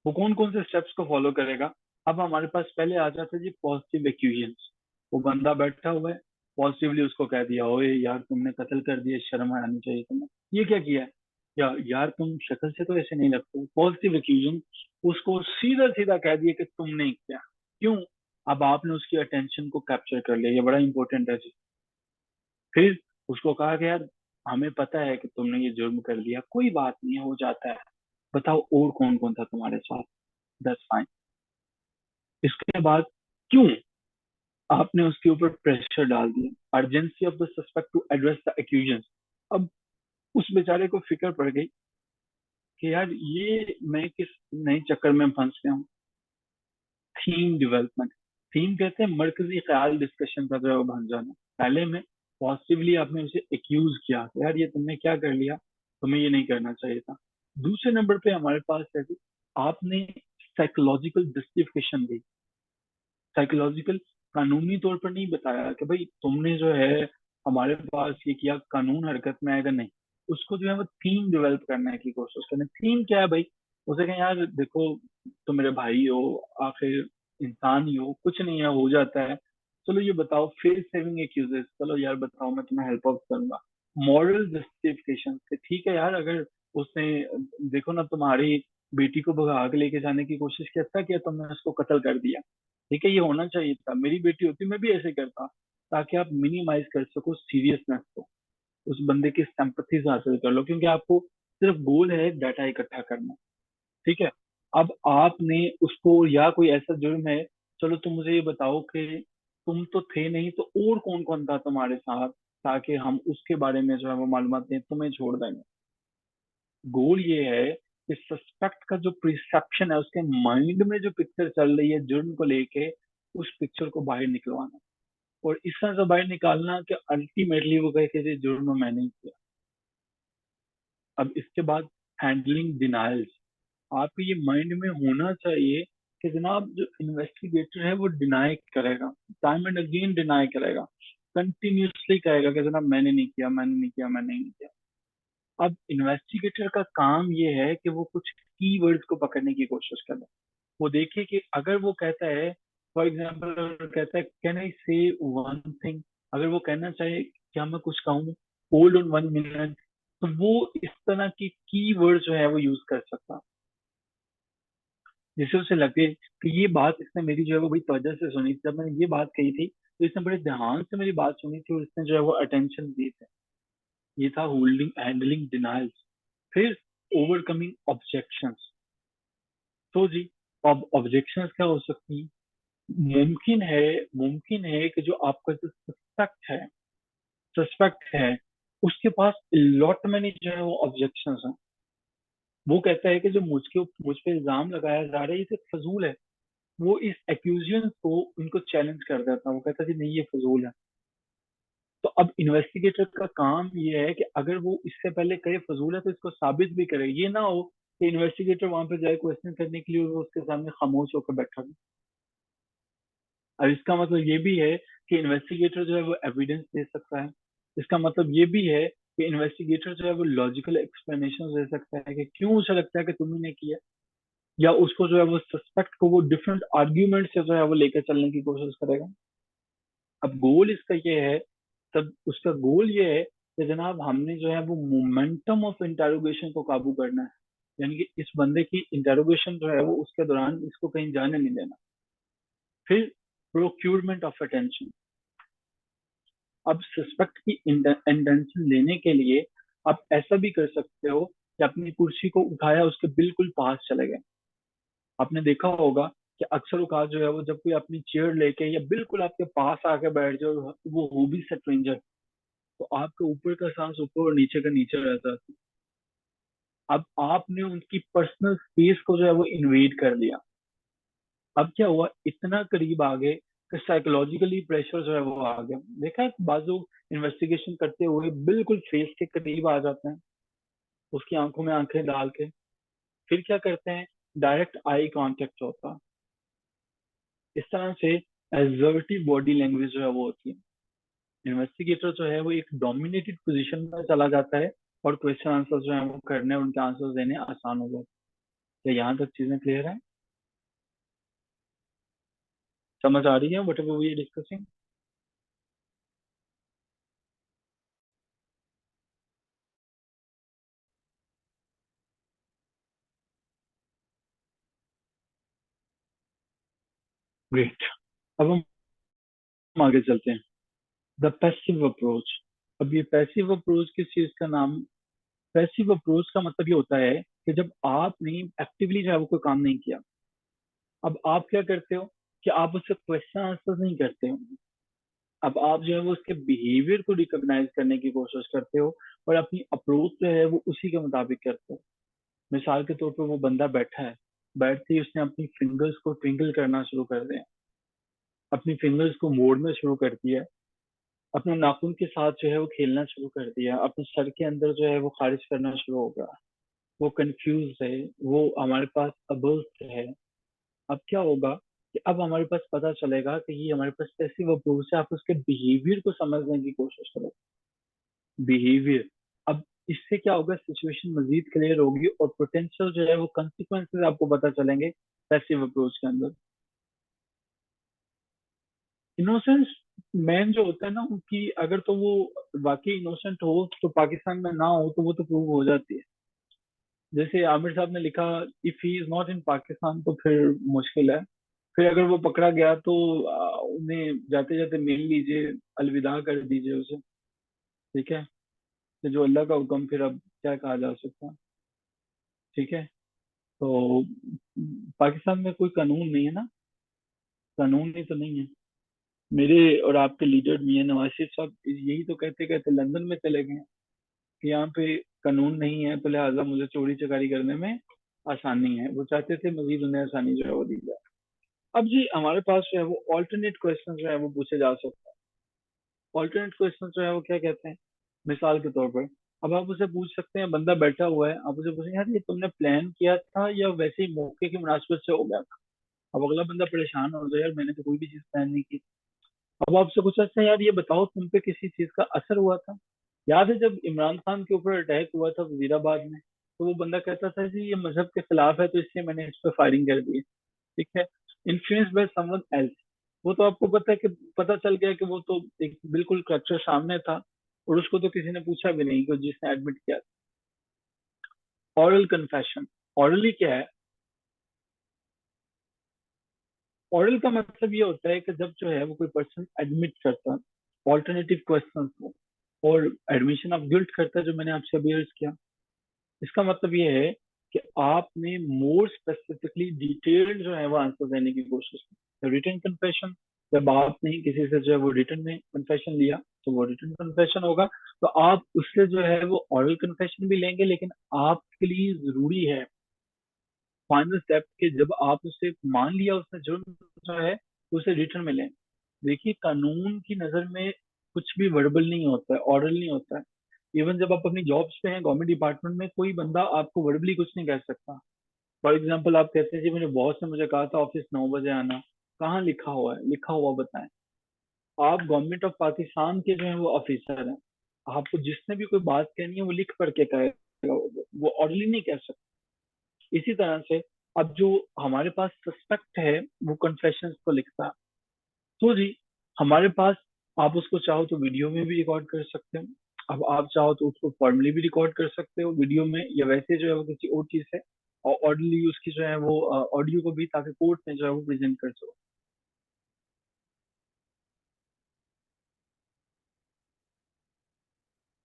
Speaker 1: वो कौन कौन से स्टेप्स को फॉलो करेगा? अब हमारे पास पहले आ जाता है जी पॉजिटिव एक्यूजेंस। वो बंदा बैठा हुआ है, पॉजिटिवली उसको कह दिया, ओए यार तुमने कत्ल कर दिया, शर्म आनी चाहिए तुम्हें, ये क्या किया है? या यार तुम शक्ल से तो ऐसे नहीं लगते। पॉजिटिव एक्यूजन उसको सीधा सीधा कह दिया कि तुमने किया। क्यों? अब आपने उसकी अटेंशन को कैप्चर कर लिया, ये बड़ा इंपॉर्टेंट है जी। फिर उसको कहा कि यार हमें पता है कि तुमने ये जुर्म कर दिया, कोई बात नहीं है, हो जाता है, बताओ और कौन कौन था तुम्हारे साथ? That's fine. इसके बाद क्यों आपने उसके ऊपर प्रेशर डाल दिया? Urgency of the suspect to address the accusation. अब उस बेचारे को फिक्र पड़ गई कि यार ये मैं किस नए चक्कर में फंस गया हूँ। Theme development. थीम कहते हैं मरकजी ख्याल डिस्कशन का जो है वो बन जाना। पहले में पॉजिटिवली आपने उसे एक्यूज किया कि यार ये तुमने क्या कर लिया, तुम्हें ये नहीं करना चाहिए था। दूसरे नंबर पे हमारे पास है कि आपने साइकोलॉजिकल जस्टिफिकेशन दी। साइकोलॉजिकल, कानूनी तौर पर नहीं बताया कि भाई तुमने जो है हमारे पास ये किया, कानून हरकत में आएगा, नहीं। उसको जो है वो थीम डेवलप करने की कोशिश करना। थीम क्या है भाई? उसे कहें यार देखो तुम मेरे भाई हो, आखिर इंसान ही हो, कुछ नहीं है, हो जाता है, चलो ये बताओ फेस सेविंग एक्यूजेस, चलो यार बताओ मैं तुम्हें हेल्प आउट करूंगा। मॉरल जस्टिफिकेशन, ठीक है यार, अगर उसने देखो ना तुम्हारी बेटी को भगा के लेके जाने की कोशिश की, अच्छा किया तुमने उसको कत्ल कर दिया, ठीक है, ये होना चाहिए था, मेरी बेटी होती मैं भी ऐसे करता, ताकि आप मिनिमाइज कर सको सीरियसनेस को, उस बंदे की सिंपैथी हासिल कर लो, क्योंकि आपको सिर्फ गोल है डाटा इकट्ठा करना। ठीक है। अब आपने उसको, या कोई ऐसा जुर्म है, चलो तुम मुझे ये बताओ कि तुम तो थे नहीं तो और कौन कौन था तुम्हारे साथ, ताकि हम उसके बारे में जो है वो मालूमात दें, तुम्हें छोड़ देंगे। गोल ये है कि सस्पेक्ट का जो प्रिसेप्शन है, उसके माइंड में जो पिक्चर चल रही है जुर्म को लेके, उस पिक्चर को बाहर निकलवाना, और इस तरह से बाहर निकालना कि अल्टीमेटली वो कहे कि ये जुर्म मैंने ही किया। अब इसके बाद हैंडलिंग डिनायल्स। आपके ये माइंड में होना चाहिए कि जनाब जो इन्वेस्टिगेटर है वो डिनाई करेगा, टाइम एंड अगेन डिनाई करेगा, कंटिन्यूसली कहेगा कि जनाब मैंने नहीं किया, मैंने नहीं किया, मैंने नहीं किया। अब इन्वेस्टिगेटर का काम ये है कि वो कुछ कीवर्ड्स को पकड़ने की कोशिश करे। वो देखे कि अगर वो कहता है, फॉर एग्जाम्पल अगर कहता है कैन आई से वन थिंग, अगर वो कहना चाहे क्या मैं कुछ कहूँ, होल्ड ऑन 1 मिनट, तो वो इस तरह की कीवर्ड जो है वो यूज कर सकता, जिससे उसे लगे कि ये बात इसने मेरी जो है वो बड़ी तवज्जो से सुनी थी, जब मैंने ये बात कही थी तो इसने बड़े ध्यान से मेरी बात सुनी थी और इसने जो है वो अटेंशन दी थी। ये था होल्डिंग हैंडलिंग डिनाइल्स। फिर ओवरकमिंग ऑब्जेक्शंस। तो जी, अब ऑब्जेक्शंस क्या हो सकती हैं? मुमकिन है कि जो आपका जो सस्पेक्ट है उसके पास लॉट में जो है वो ऑब्जेक्शंस हैं। वो कहता है कि जो मुझ पे इल्जाम लगाया जा रहा है ये सिर्फ फजूल है। वो इस एक्यूजन को उनको चैलेंज कर देता है, वो कहता है जी नहीं ये फजूल है। तो अब इन्वेस्टिगेटर का काम ये है कि अगर वो इससे पहले कहे फजूल है तो इसको साबित भी करे, ये ना हो कि इन्वेस्टिगेटर वहां पे जाए क्वेश्चन करने के लिए और वो उसके सामने खामोश होकर बैठा हो। अब इसका मतलब ये भी है कि इन्वेस्टिगेटर जो है वो एविडेंस दे सकता है। इसका मतलब ये भी है कि इन्वेस्टिगेटर जो है वो लॉजिकल एक्सप्लेनेशन दे सकता है कि क्यों उसे लगता है कि तुमने ने किया, या उसको जो है वो सस्पेक्ट को वो डिफरेंट आर्ग्यूमेंट से जो है वो लेकर चलने की कोशिश करेगा। अब गोल इसका ये है, तब उसका गोल ये है कि जनाब हमने जो है वो मोमेंटम ऑफ इंटेरोगेशन को काबू करना है, यानी कि इस बंदे की इंटेरोगेशन जो है वो उसके दौरान इसको कहीं जाने नहीं देना। फिर प्रोक्यूरमेंट ऑफ अटेंशन। अब सस्पेक्ट की इंटेंशन लेने के लिए आप ऐसा भी कर सकते हो कि अपनी कुर्सी को उठाया उसके बिल्कुल पास चले गए। आपने देखा होगा कि अक्सर औकात जो है वो जब कोई अपनी चेयर लेके या बिल्कुल आपके पास आके बैठ जाए, वो हो भी स्ट्रेंजर, तो आपके ऊपर का सांस ऊपर और नीचे का नीचे रहता है। अब आपने उनकी पर्सनल स्पेस को जो है वो इन्वेड कर लिया। अब क्या हुआ, इतना करीब आ गए कि साइकोलॉजिकली प्रेशर जो है वो आ गया। देखा है बाज लोग इन्वेस्टिगेशन करते हुए बिल्कुल फेस के करीब आ जाते हैं, उसकी आंखों में आंखें डाल के, फिर क्या करते हैं, डायरेक्ट आई कांटेक्ट होता है। इस तरह से एजर्टिव बॉडी लैंग्वेज जो है वो होती है। इन्वेस्टिगेटर जो है वो एक डोमिनेटेड पोजीशन में चला जाता है और क्वेश्चन आंसर जो है वो करने, उनके आंसर देने आसान हो जाते हैं। क्या यहाँ तक चीजें क्लियर है? समझ आ रही है whatever we are discussing? Great. अब हम आगे चलते हैं। The passive approach. अब ये पैसिव अप्रोच किस चीज का नाम? पैसिव अप्रोच का मतलब ये होता है कि जब आपने एक्टिवली जो है वो कोई काम नहीं किया, अब आप क्या करते हो कि आप उससे क्वेश्चन आंसर नहीं करते हो, अब आप जो है वो उसके बिहेवियर को रिकॉग्नाइज करने की कोशिश करते हो और अपनी अप्रोच जो है वो उसी के मुताबिक करते हो। मिसाल के तौर पर वो बंदा बैठा है, बैठते ही उसने अपनी फिंगर्स को ट्विंकल करना शुरू कर दिया, अपनी फिंगर्स को मोड़ना शुरू कर दिया, अपने नाखून के साथ जो है वो खेलना शुरू कर दिया, अपने सर के अंदर जो है वो खारिज करना शुरू हो गया, वो कंफ्यूज है, वो हमारे पास अबर्स है। अब क्या होगा कि अब हमारे पास पता चलेगा कि ये हमारे पास पैसिव अप्रोच है। आप उसके बिहेवियर को समझने की कोशिश करो, बिहेवियर। अब इससे क्या होगा, सिचुएशन मजीद क्लियर होगी और पोटेंशियल जो है वो कंसिक्वेंसेस आपको पता चलेंगे पैसिव अप्रोच के अंदर। इनोसेंस मैन जो होता है ना उनकी, अगर तो वो वाकई इनोसेंट हो तो पाकिस्तान में ना हो तो वो तो प्रूव हो जाती है। जैसे आमिर साहब ने लिखा, if he is not in Pakistan, तो फिर मुश्किल है। फिर अगर वो पकड़ा गया तो उन्हें जाते जाते मिल लीजिए, अलविदा कर दीजिए उसे। ठीक है, तो जो अल्लाह का हुक्म, फिर अब क्या कहा जा सकता है। ठीक है, तो पाकिस्तान में कोई कानून नहीं है ना, कानून ही तो नहीं है। मेरे और आपके लीडर मियां नवाज शरीफ साहब यही तो कहते कहते लंदन में चले गए हैं कि यहाँ पे कानून नहीं है, तो लिहाजा मुझे चोरी चकारी करने में आसानी है। वो चाहते थे मजीद उन्हें आसानी जो है वो दी जाए। अब जी हमारे पास जो है वो ऑल्टरनेट क्वेश्चन जो है वो पूछे जा सकते हैं। ऑल्टरनेट क्वेश्चन जो है वो क्या कहते हैं, मिसाल के तौर पर, अब आप उसे पूछ सकते हैं, बंदा बैठा हुआ है, आप उसे पूछेंगे यार ये तुमने प्लान किया था या वैसे ही मौके की मुनासिबत से हो गया था? अब अगला बंदा परेशान हो जाए, यार मैंने तो कोई भी चीज प्लान नहीं की। अब आपसे पूछा अच्छा यार ये बताओ तुम पे किसी चीज का असर हुआ था? याद है जब इमरान खान के ऊपर अटैक हुआ था वजीराबाद में, तो वो बंदा कहता था जी ये मजहब के खिलाफ है तो इसलिए मैंने इस पर फायरिंग कर दी। ठीक है, इन्फ्लुएंस बाय समवन एल्स। वो तो आपको पता है कि पता चल गया कि वो तो एक बिल्कुल स्ट्रक्चर सामने था और उसको तो किसी ने पूछा भी नहीं कि जिसने एडमिट किया। ऑरल कन्फेशन। ऑरली क्या है? ऑरल का मतलब ये होता है कि जब जो है वो कोई पर्सन एडमिट करता है ऑल्टरनेटिव क्वेश्चन को, और एडमिशन ऑफ गिल्ट करता है जो मैंने आपसे अभी अर्ज किया। इसका मतलब ये है कि आपने मोर स्पेसिफिकली डिटेल्ड जो है वो आंसर देने की कोशिश की। रिटन कन्फेशन, जब आपने किसी से जो है वो रिटन में कन्फेशन लिया तो वो रिटन कन्फेशन होगा। तो आप उससे जो है वो ऑरल कन्फेशन भी लेंगे, लेकिन आपके लिए जरूरी है फाइनल स्टेप के जब आप उसे मान लिया उसने जुर्म जो है तो उसे रिटर्न में लें। देखिए कानून की नजर में कुछ भी वर्बल नहीं होता है, ऑरल नहीं होता है। इवन जब आप अपनी जॉब्स पे हैं गवर्नमेंट डिपार्टमेंट में, कोई बंदा आपको वर्बली कुछ नहीं कह सकता। फॉर एग्जाम्पल आप कहते हैं जी मेरे बॉस ने मुझे कहा था ऑफिस 9 बजे आना, कहाँ लिखा हुआ है, लिखा हुआ बताएं। आप गवर्नमेंट ऑफ पाकिस्तान के जो है वो ऑफिसर हैं, आपको जिसने भी कोई बात कहनी है वो लिख पढ़ के कहेगा, वो ऑरली नहीं कह सकता। इसी तरह से अब जो हमारे पास सस्पेक्ट है वो कन्फेशन को लिखता है, तो जी हमारे पास, आप उसको चाहो तो वीडियो में भी रिकॉर्ड कर सकते हो, अब आप चाहो तो उसको फॉर्मली भी रिकॉर्ड कर सकते हो वीडियो में, या वैसे जो है वो किसी और चीज है और ऑडियली उसकी जो है वो ऑडियो को भी, ताकि कोर्ट में जो है वो प्रेजेंट कर सको।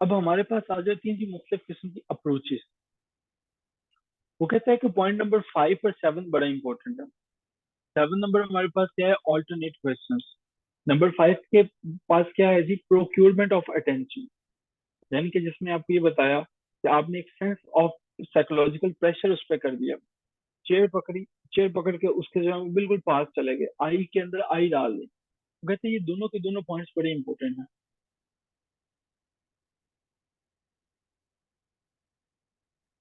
Speaker 1: अब हमारे पास आ जाती है जी मुख्तलिफ किस्म की अप्रोचेस। वो कहता है कि पॉइंट नंबर 5 और 7 बड़ा इंपॉर्टेंट है। 7 नंबर हमारे पास क्या है, ऑल्टरनेट क्वेश्चन। नंबर 5 के पास क्या है जी, प्रोक्योरमेंट ऑफ अटेंशन। यानी कि जिसमें आपको ये बताया कि आपने एक सेंस ऑफ साइकोलॉजिकल प्रेशर उस पर कर दिया। चेयर पकड़ी, चेयर पकड़ के उसके जो है वो बिल्कुल पास चले गए, आई के अंदर आई डाल दी। कहते हैं ये दोनों के दोनों पॉइंट्स बड़े इंपॉर्टेंट हैं।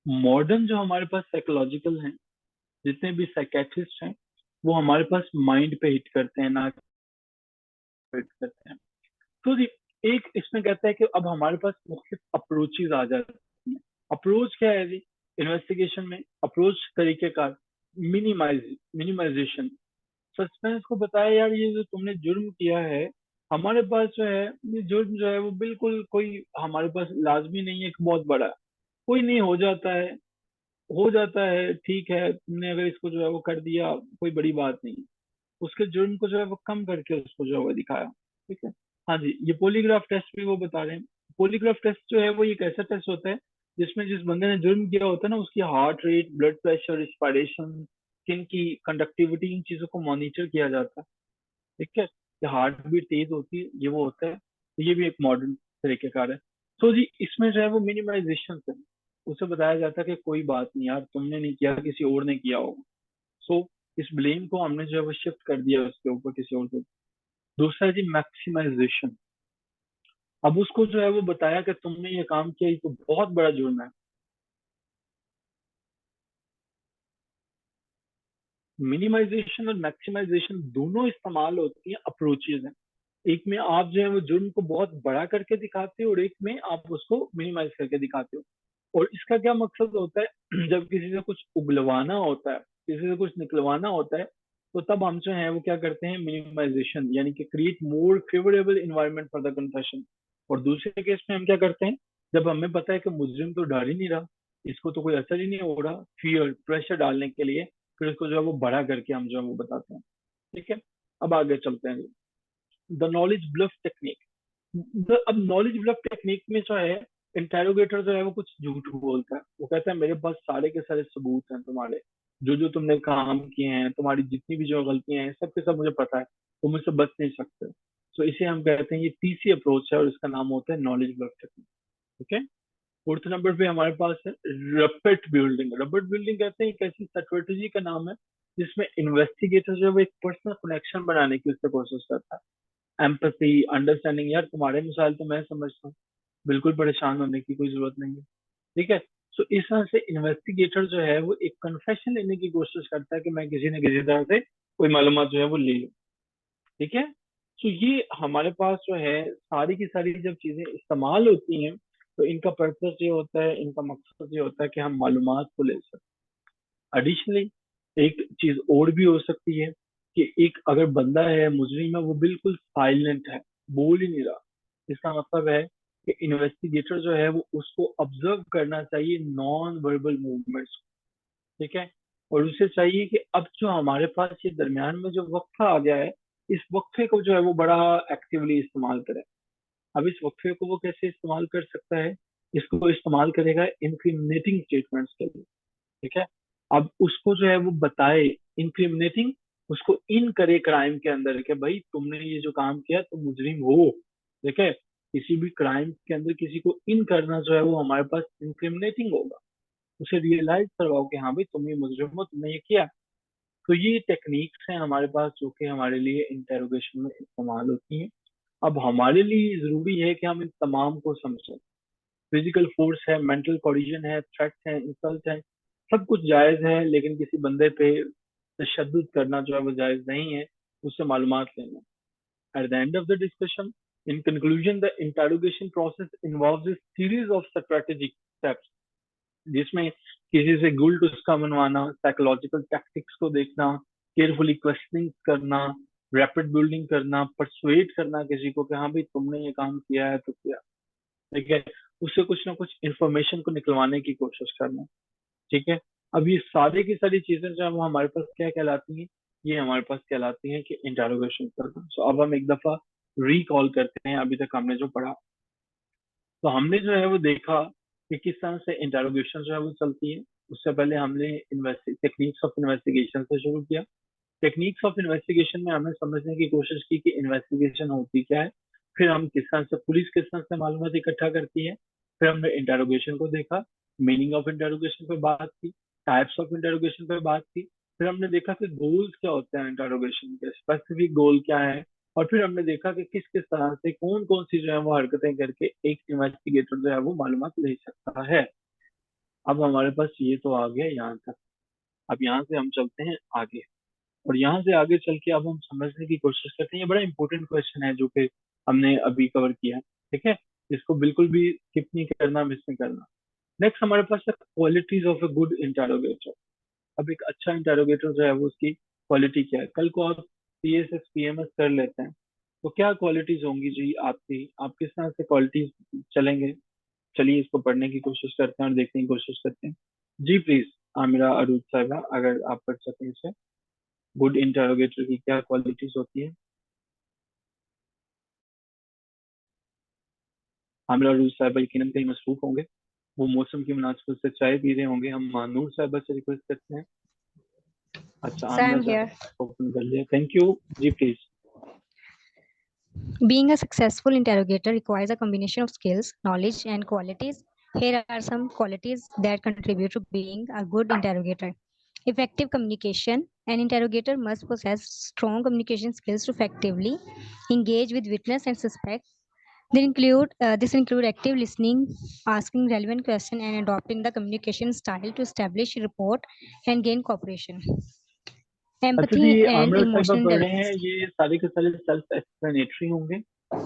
Speaker 1: मॉडर्न जो हमारे पास साइकोलॉजिकल हैं, जितने भी साइकेट्रिस्ट हैं, वो हमारे पास माइंड पे हिट करते हैं, ना हिट करते हैं। तो जी, एक इसमें कहता है कि अब हमारे पास मुख्तलिफ अप्रोचेज आ जाती हैं। अप्रोच क्या है जी इन्वेस्टिगेशन में? अप्रोच तरीकेकार, मिनिमाइजेशन। सस्पेंस को बताया यार ये जो तुमने जुर्म किया है, हमारे पास जो है ये जुर्म जो है वो बिल्कुल कोई हमारे पास लाजमी नहीं है कि बहुत बड़ा है। कोई नहीं, हो जाता है, हो जाता है, ठीक है, तुमने अगर इसको जो है वो कर दिया, कोई बड़ी बात नहीं। उसके जुर्म को जो है वो कम करके उसको जो है वो दिखाया। ठीक है। हाँ जी, ये पॉलीग्राफ टेस्ट भी वो बता रहे हैं। पॉलीग्राफ टेस्ट जो है वो एक ऐसा टेस्ट होता है जिसमें जिस बंदे ने जुर्म किया होता है ना, उसकी heart rate, blood pressure, respiration, skin की कंडक्टिविटी, इन चीजों को मॉनिटर किया जाता है। ठीक है, कि हार्ट बीट तेज होती है, ये वो होता है। तो ये भी एक मॉडर्न तरीकेकार है। तो जी इसमें जो है वो मिनिमाइजेशन है। उसे बताया जाता है कि कोई बात नहीं यार, तुमने नहीं किया, किसी और ने किया होगा। सो इस ब्लेम को हमने जो है वो शिफ्ट कर दिया उसके ऊपर, किसी और को। दूसरा है जी मैक्सिमाइजेशन। अब उसको जो है वो बताया कि तुमने ये काम किया, ये तो बहुत बड़ा जुर्म है। मिनिमाइजेशन और मैक्सिमाइजेशन दोनों इस्तेमाल होती है, अप्रोचेज हैं। एक में आप जो है वो जुर्म को बहुत बड़ा करके दिखाते हो, और एक में आप उसको मिनिमाइज करके दिखाते हो। और इसका क्या मकसद होता है जब किसी से कुछ उगलवाना होता है, किसी से कुछ निकलवाना होता है, तो तब हम जो है वो क्या करते हैं, मिनिमाइजेशन, यानी कि create more favourable environment for the confession. और दूसरे केस में हम क्या करते हैं, जब हमें पता है कि मुजरिम तो डर ही नहीं रहा, इसको तो कोई असर ही नहीं हो रहा, फियर, प्रेशर डालने के लिए फिर उसको जो है वो बड़ा करके हम जो है वो बताते हैं। ठीक है। अब आगे चलते हैं। The knowledge bluff technique. अब नॉलेज ब्लफ टेक्निक में जो है, इंटेरोगेटर जो है वो कुछ झूठ बोलता है। वो कहता है मेरे पास सारे के सारे सबूत हैं तुम्हारे, जो जो तुमने काम किए हैं, तुम्हारी जितनी भी जो गलतियां हैं, सब के सब मुझे पता है, तुम मुझसे बच नहीं सकते। तो इसे हम कहते हैं, ये तीसरी अप्रोच है और इसका नाम होता है नॉलेज ब्लफ टेक्निक। ठीक है। फोर्थ नंबर पे हमारे पास है रपट बिल्डिंग। रपट बिल्डिंग कहते हैं एक ऐसी स्ट्रेटेजी का नाम है जिसमें इन्वेस्टिगेटर जो है वो एक पर्सनल कनेक्शन बनाने की उससे कोशिश करता है। एम्पैथी, अंडरस्टैंडिंग, यार तुम्हारे मिसाल तो मैं समझता हूँ, बिल्कुल परेशान होने की कोई जरूरत नहीं है। ठीक है। तो इस तरह से इन्वेस्टिगेटर जो है वो एक कन्फेशन लेने की कोशिश करता है कि मैं किसी न किसी तरह से कोई मालूमात जो है वो ले लूं। ठीक है। तो ये हमारे पास जो है सारी की सारी जब चीजें इस्तेमाल होती हैं, तो इनका पर्पस ये होता है, इनका मकसद ये होता है कि हम मालूमात को ले सकें। एडिशनली एक चीज और भी हो सकती है कि एक अगर बंदा है, मुजरिम है, वो बिल्कुल साइलेंट है, बोल ही नहीं रहा, इसका मतलब है कि इन्वेस्टिगेटर जो है वो उसको ऑब्जर्व करना चाहिए, नॉन वर्बल मूवमेंट्स। ठीक है। और उसे चाहिए कि अब जो हमारे पास ये दरमियान में जो वक्फा आ गया है, इस वक्फे को जो है वो बड़ा एक्टिवली इस्तेमाल करें। अब इस वक्फे को वो कैसे इस्तेमाल कर सकता है? इसको इस्तेमाल करेगा इंक्रिमिनेटिंग स्टेटमेंट्स के लिए। ठीक है। अब उसको जो है वो बताए, इंक्रिमिनेटिंग, उसको इन करे क्राइम के अंदर कि भाई तुमने ये जो काम किया तुम मुजरिम हो। ठीक है। किसी भी क्राइम के अंदर किसी को इन करना जो है वो हमारे पास इंक्रिमिनेटिंग होगा। उसे रियलाइज करवाओ कि हाँ भाई तुम ये मुजरिम हो, तुमने ये किया। तो ये टेक्निक्स हैं हमारे पास जो कि हमारे लिए इंटेरोगेशन में इस्तेमाल होती हैं। अब हमारे लिए जरूरी है कि हम इन तमाम को समझें। फिजिकल फोर्स है, मेंटल कोलिजन है, थ्रेट्स है, इंसल्ट है, सब कुछ जायज है, लेकिन किसी बंदे पे तशद्दुद करना जो है वो जायज नहीं है, उससे मालूमात लेना। At the end of the discussion, in conclusion, the interrogation process involves a series of strategic steps, जिसमें किसी से गिल्ट उसका मनवाना, साइकोलॉजिकल टैक्टिक्स को देखना, केयरफुली क्वेश्चनिंग करना, रैपिड बिल्डिंग करना, परसुएट करना किसी को कि हाँ भाई तुमने ये काम किया है तो किया। ठीक है। उससे कुछ ना कुछ इंफॉर्मेशन को निकलवाने की कोशिश करना। ठीक है। अब ये सारी की सारी चीजें जो है वो हमारे पास क्या कहलाती हैं? ये हमारे पास कहलाती हैं कि इंटेरोगेशन करना। सो अब हम एक दफा रिकॉल करते हैं अभी तक हमने जो पढ़ा। तो हमने जो है वो देखा कि किस तरह से इंटेरोगेशन जो है वो चलती है। उससे पहले हमने टेक्निक्स ऑफ इन्वेस्टिगेशन से शुरू किया। टेक्निक्स ऑफ इन्वेस्टिगेशन में हमने समझने की कोशिश की कि इन्वेस्टिगेशन होती क्या है। फिर हम किस तरह से, पुलिस किस तरह से मालूमात इकट्ठा करती है। फिर हमने इंटेरोगेशन को देखा, मीनिंग ऑफ इंटेरोगेशन पे बात की, टाइप्स ऑफ इंटेरोगेशन पे बात की। फिर हमने देखा कि गोल्स क्या होते हैं इंटेरोगेशन के, स्पेसिफिक गोल क्या है और फिर हमने देखा कि किस किस तरह से कौन कौन सी जो है वो हरकतें करके एक इन्वेस्टिगेटर जो है वो मालूमात ले सकता है। अब हमारे पास ये तो आ गया यहाँ तक। अब यहाँ से हम चलते हैं आगे, और यहाँ से आगे चल के अब हम समझने की कोशिश करते हैं। ये बड़ा इंपॉर्टेंट क्वेश्चन है जो कि हमने अभी कवर किया है, ठीक है। इसको बिल्कुल भी स्किप नहीं करना, मिस नहीं करना। नेक्स्ट हमारे पास है qualities of a good interrogator. अब एक अच्छा इंटेरोगेटर जो है वो उसकी क्वालिटी क्या है। कल को आप सीएसएस पीएमएस कर लेते हैं तो क्या क्वालिटीज होंगी जी आपकी, आप किस तरह से क्वालिटीज चलेंगे। चलिए इसको पढ़ने की कोशिश करते हैं और देखने की कोशिश करते हैं। जी प्लीज आमिरा अरूज साहिबा, अगर आप पढ़ सकें इसे, गुड इंटेरोगेटर की क्या क्वालिटीज होती है। आमिरा अरूज साहिबा यकीनन कहीं मसरूफ होंगे, वो मौसम की मुनासिबत से चाय पी रहे होंगे। हम महानूर साहिबा से रिक्वेस्ट करते हैं। अच्छा
Speaker 2: So
Speaker 1: आमिरा
Speaker 2: I'm here.
Speaker 1: साहब ओपन कर लिया, थैंक यू। जी please.
Speaker 2: Being a successful interrogator requires a combination of skills, knowledge, and qualities. Here are some qualities that contribute to being a good interrogator. Effective communication. An interrogator must possess strong communication skills to effectively engage with witness and suspect. This include active listening, asking relevant questions, and adopting the communication style to establish rapport and gain cooperation.
Speaker 1: अच्छा जी,
Speaker 2: Empathy and
Speaker 1: Aamir साहिबा
Speaker 2: emotional
Speaker 1: पढ़ रहे हैं,
Speaker 2: intelligence.
Speaker 1: ये सारे के सारे self explanatory होंगे।